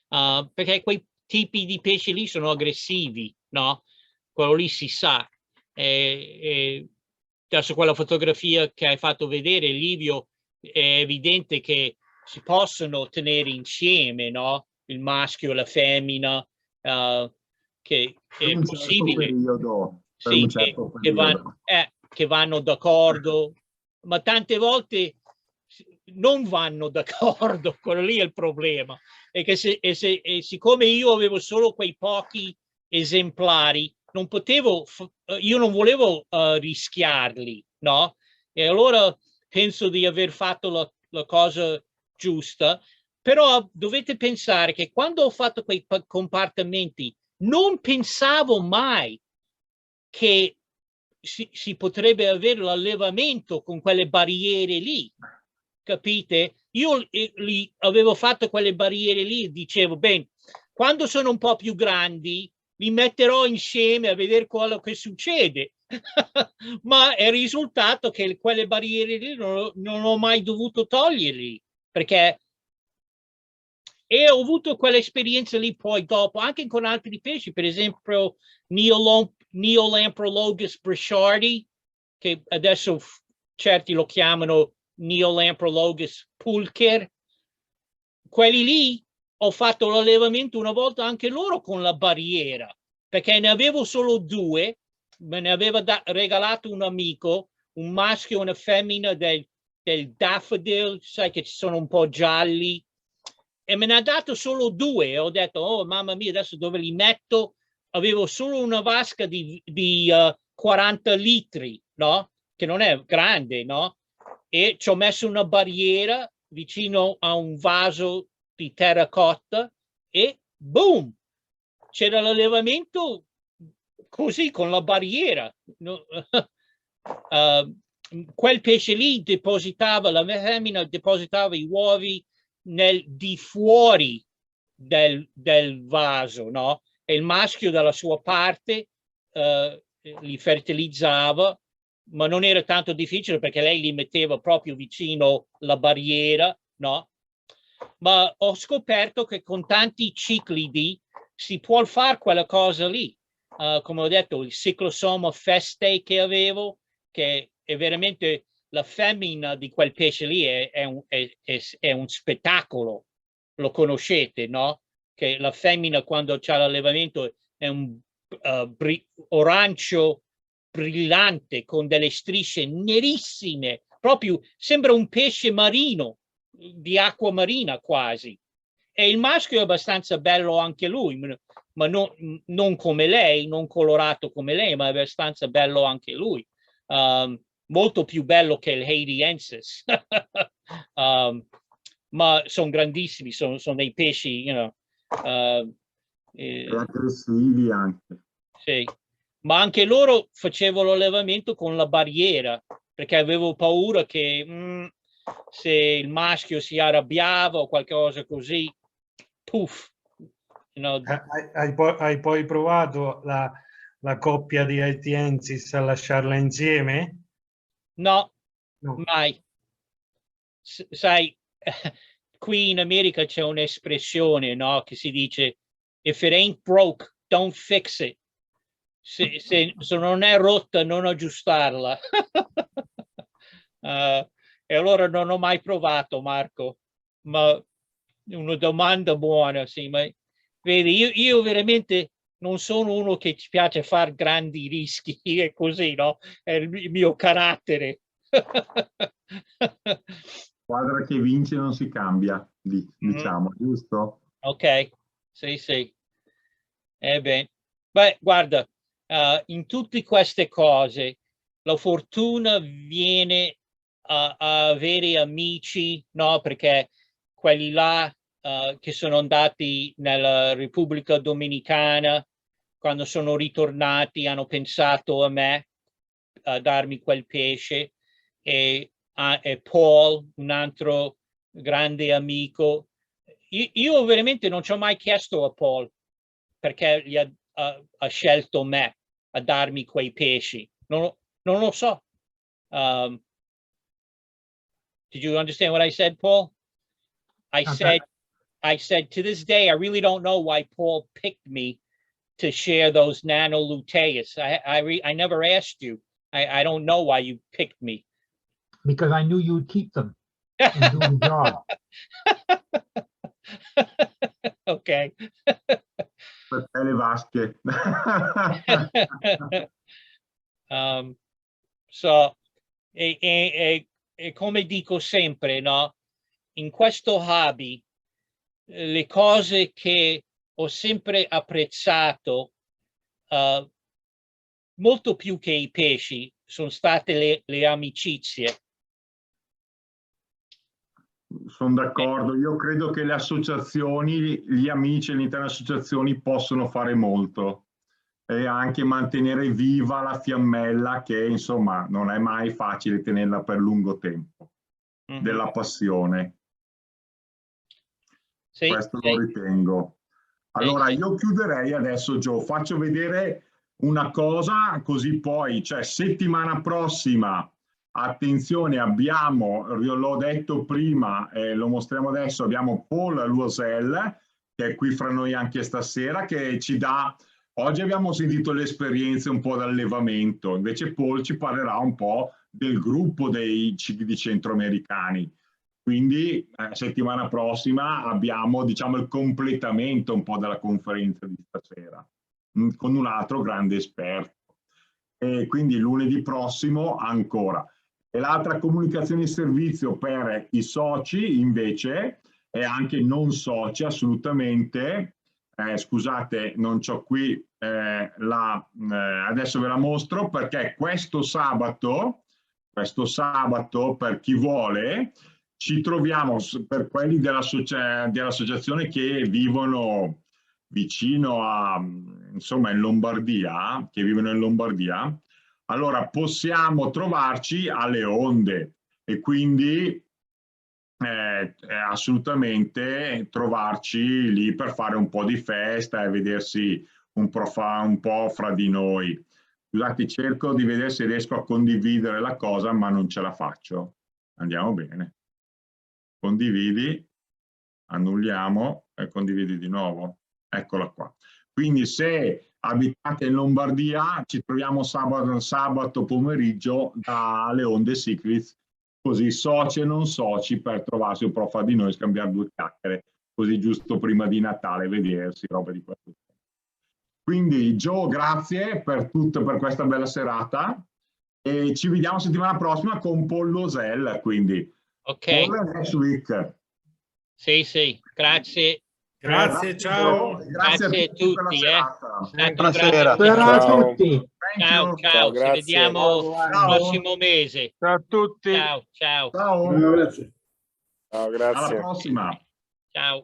perché quei tipi di pesci lì sono aggressivi, no? Quello lì si sa. Adesso quella fotografia che hai fatto vedere, Livio, è evidente che si possono tenere insieme, no? Il maschio e la femmina, che è possibile. Sì, che vanno d'accordo, ma tante volte non vanno d'accordo, quello lì è il problema. E che siccome io avevo solo quei pochi esemplari, non potevo, io non volevo rischiarli, no? E allora penso di aver fatto la cosa giusta, però dovete pensare che quando ho fatto quei compartimenti non pensavo mai che si potrebbe avere l'allevamento con quelle barriere lì, capite? Io li avevo fatto quelle barriere lì e dicevo, bene, quando sono un po' più grandi li metterò insieme a vedere quello che succede. Ma è risultato che quelle barriere lì non ho mai dovuto toglierli, perché e ho avuto quell'esperienza lì poi dopo, anche con altri pesci, per esempio Neolamprologus brishardi, che adesso certi lo chiamano Neolamprologus pulcher. Quelli lì ho fatto l'allevamento una volta anche loro con la barriera, perché ne avevo solo 2, me ne aveva regalato un amico, un maschio e una femmina del daffodil, sai che ci sono un po' gialli, e me ne ha dato solo 2. Ho detto, oh mamma mia, adesso dove li metto? Avevo solo una vasca di 40 litri, no? Che non è grande, no? E ci ho messo una barriera vicino a un vaso di terracotta e boom! C'era l'allevamento così, con la barriera. No? Quel pesce lì depositava, la femmina depositava i uovi di fuori del vaso, no? E il maschio dalla sua parte li fertilizzava, ma non era tanto difficile perché lei li metteva proprio vicino alla barriera, no? Ma ho scoperto che con tanti ciclidi si può fare quella cosa lì. Come ho detto, il Cyclosoma feste che avevo, che è veramente la femmina di quel pesce lì è un spettacolo, lo conoscete, no? Che la femmina quando c'è l'allevamento è un orancio brillante con delle strisce nerissime, proprio sembra un pesce marino, di acqua marina quasi. E il maschio è abbastanza bello anche lui, ma non come lei, non colorato come lei, ma è abbastanza bello anche lui. Molto più bello che il Haitiensis. Ma sono grandissimi, sono dei pesci, aggressivi anche. Sì, ma anche loro facevano l'allevamento con la barriera, perché avevo paura che se il maschio si arrabbiava o qualcosa così, puff. Hai poi provato la coppia di Haitiensis a lasciarla insieme? No, mai. Sai, qui in America c'è un'espressione, no, che si dice if it ain't broke, don't fix it. Se non è rotta, non aggiustarla. E allora non ho mai provato, Marco, ma una domanda buona, sì, ma vedi, io veramente non sono uno che ci piace fare grandi rischi e così, no? È il mio carattere. Squadra che vince non si cambia, diciamo, giusto? Ok, sì, sì. Bene. Beh, guarda, in tutte queste cose la fortuna viene a avere amici, no? Perché quelli là che sono andati nella Repubblica Dominicana, quando sono ritornati, hanno pensato a me, a darmi quel pesce, e Paul, un altro grande amico. Io veramente non ci ho mai chiesto a Paul perché ha scelto me a darmi quei pesci. Non lo so. Did you understand what I said, Paul? I said to this day, I really don't know why Paul picked me to share those nanoluteus. I never asked you. I don't know why you picked me. Because I knew you'd keep them and do the job. Okay. Per te le vasche. So, come dico sempre, no? In questo hobby, le cose che ho sempre apprezzato, molto più che i pesci, sono state le amicizie. Sono d'accordo, io credo che le associazioni, gli amici all'interno delle associazioni possono fare molto e anche mantenere viva la fiammella che insomma non è mai facile tenerla per lungo tempo, della passione. Sì, questo lo ritengo. Allora io chiuderei adesso, Joe, faccio vedere una cosa così poi, cioè settimana prossima, attenzione, abbiamo, l'ho detto prima, lo mostriamo adesso, abbiamo Paul Loisel che è qui fra noi anche stasera, che ci dà, oggi abbiamo sentito le esperienze un po' d'allevamento, invece Paul ci parlerà un po' del gruppo dei CDD centroamericani. Quindi settimana prossima abbiamo, diciamo, il completamento un po' della conferenza di stasera con un altro grande esperto. E quindi lunedì prossimo ancora. E l'altra comunicazione di servizio per i soci invece e anche non soci assolutamente. Scusate, non c'ho qui adesso ve la mostro perché questo sabato per chi vuole ci troviamo per quelli dell'associazione che vivono vicino a, insomma, in Lombardia, che vivono in Lombardia, allora possiamo trovarci alle Onde e quindi assolutamente trovarci lì per fare un po' di festa e vedersi un po' fra di noi. Scusate, cerco di vedere se riesco a condividere la cosa, ma non ce la faccio. Andiamo bene. Condividi, annulliamo e condividi di nuovo. Eccola qua. Quindi se abitate in Lombardia ci troviamo sabato pomeriggio dalle Onde Secrets, così soci e non soci per trovarsi un po' fra di noi, scambiare due chiacchiere, così giusto prima di Natale vedersi, roba di questo tipo. Quindi Joe, grazie per tutto, per questa bella serata e ci vediamo settimana prossima con Paul Loisel, quindi. Ok. Next week. Sì, grazie. Grazie, ciao. Grazie a tutti. Buonasera. Ciao a tutti. Ciao, ci vediamo il prossimo mese. Ciao a tutti. Ciao. Ciao. Ciao, grazie. Alla prossima. Ciao.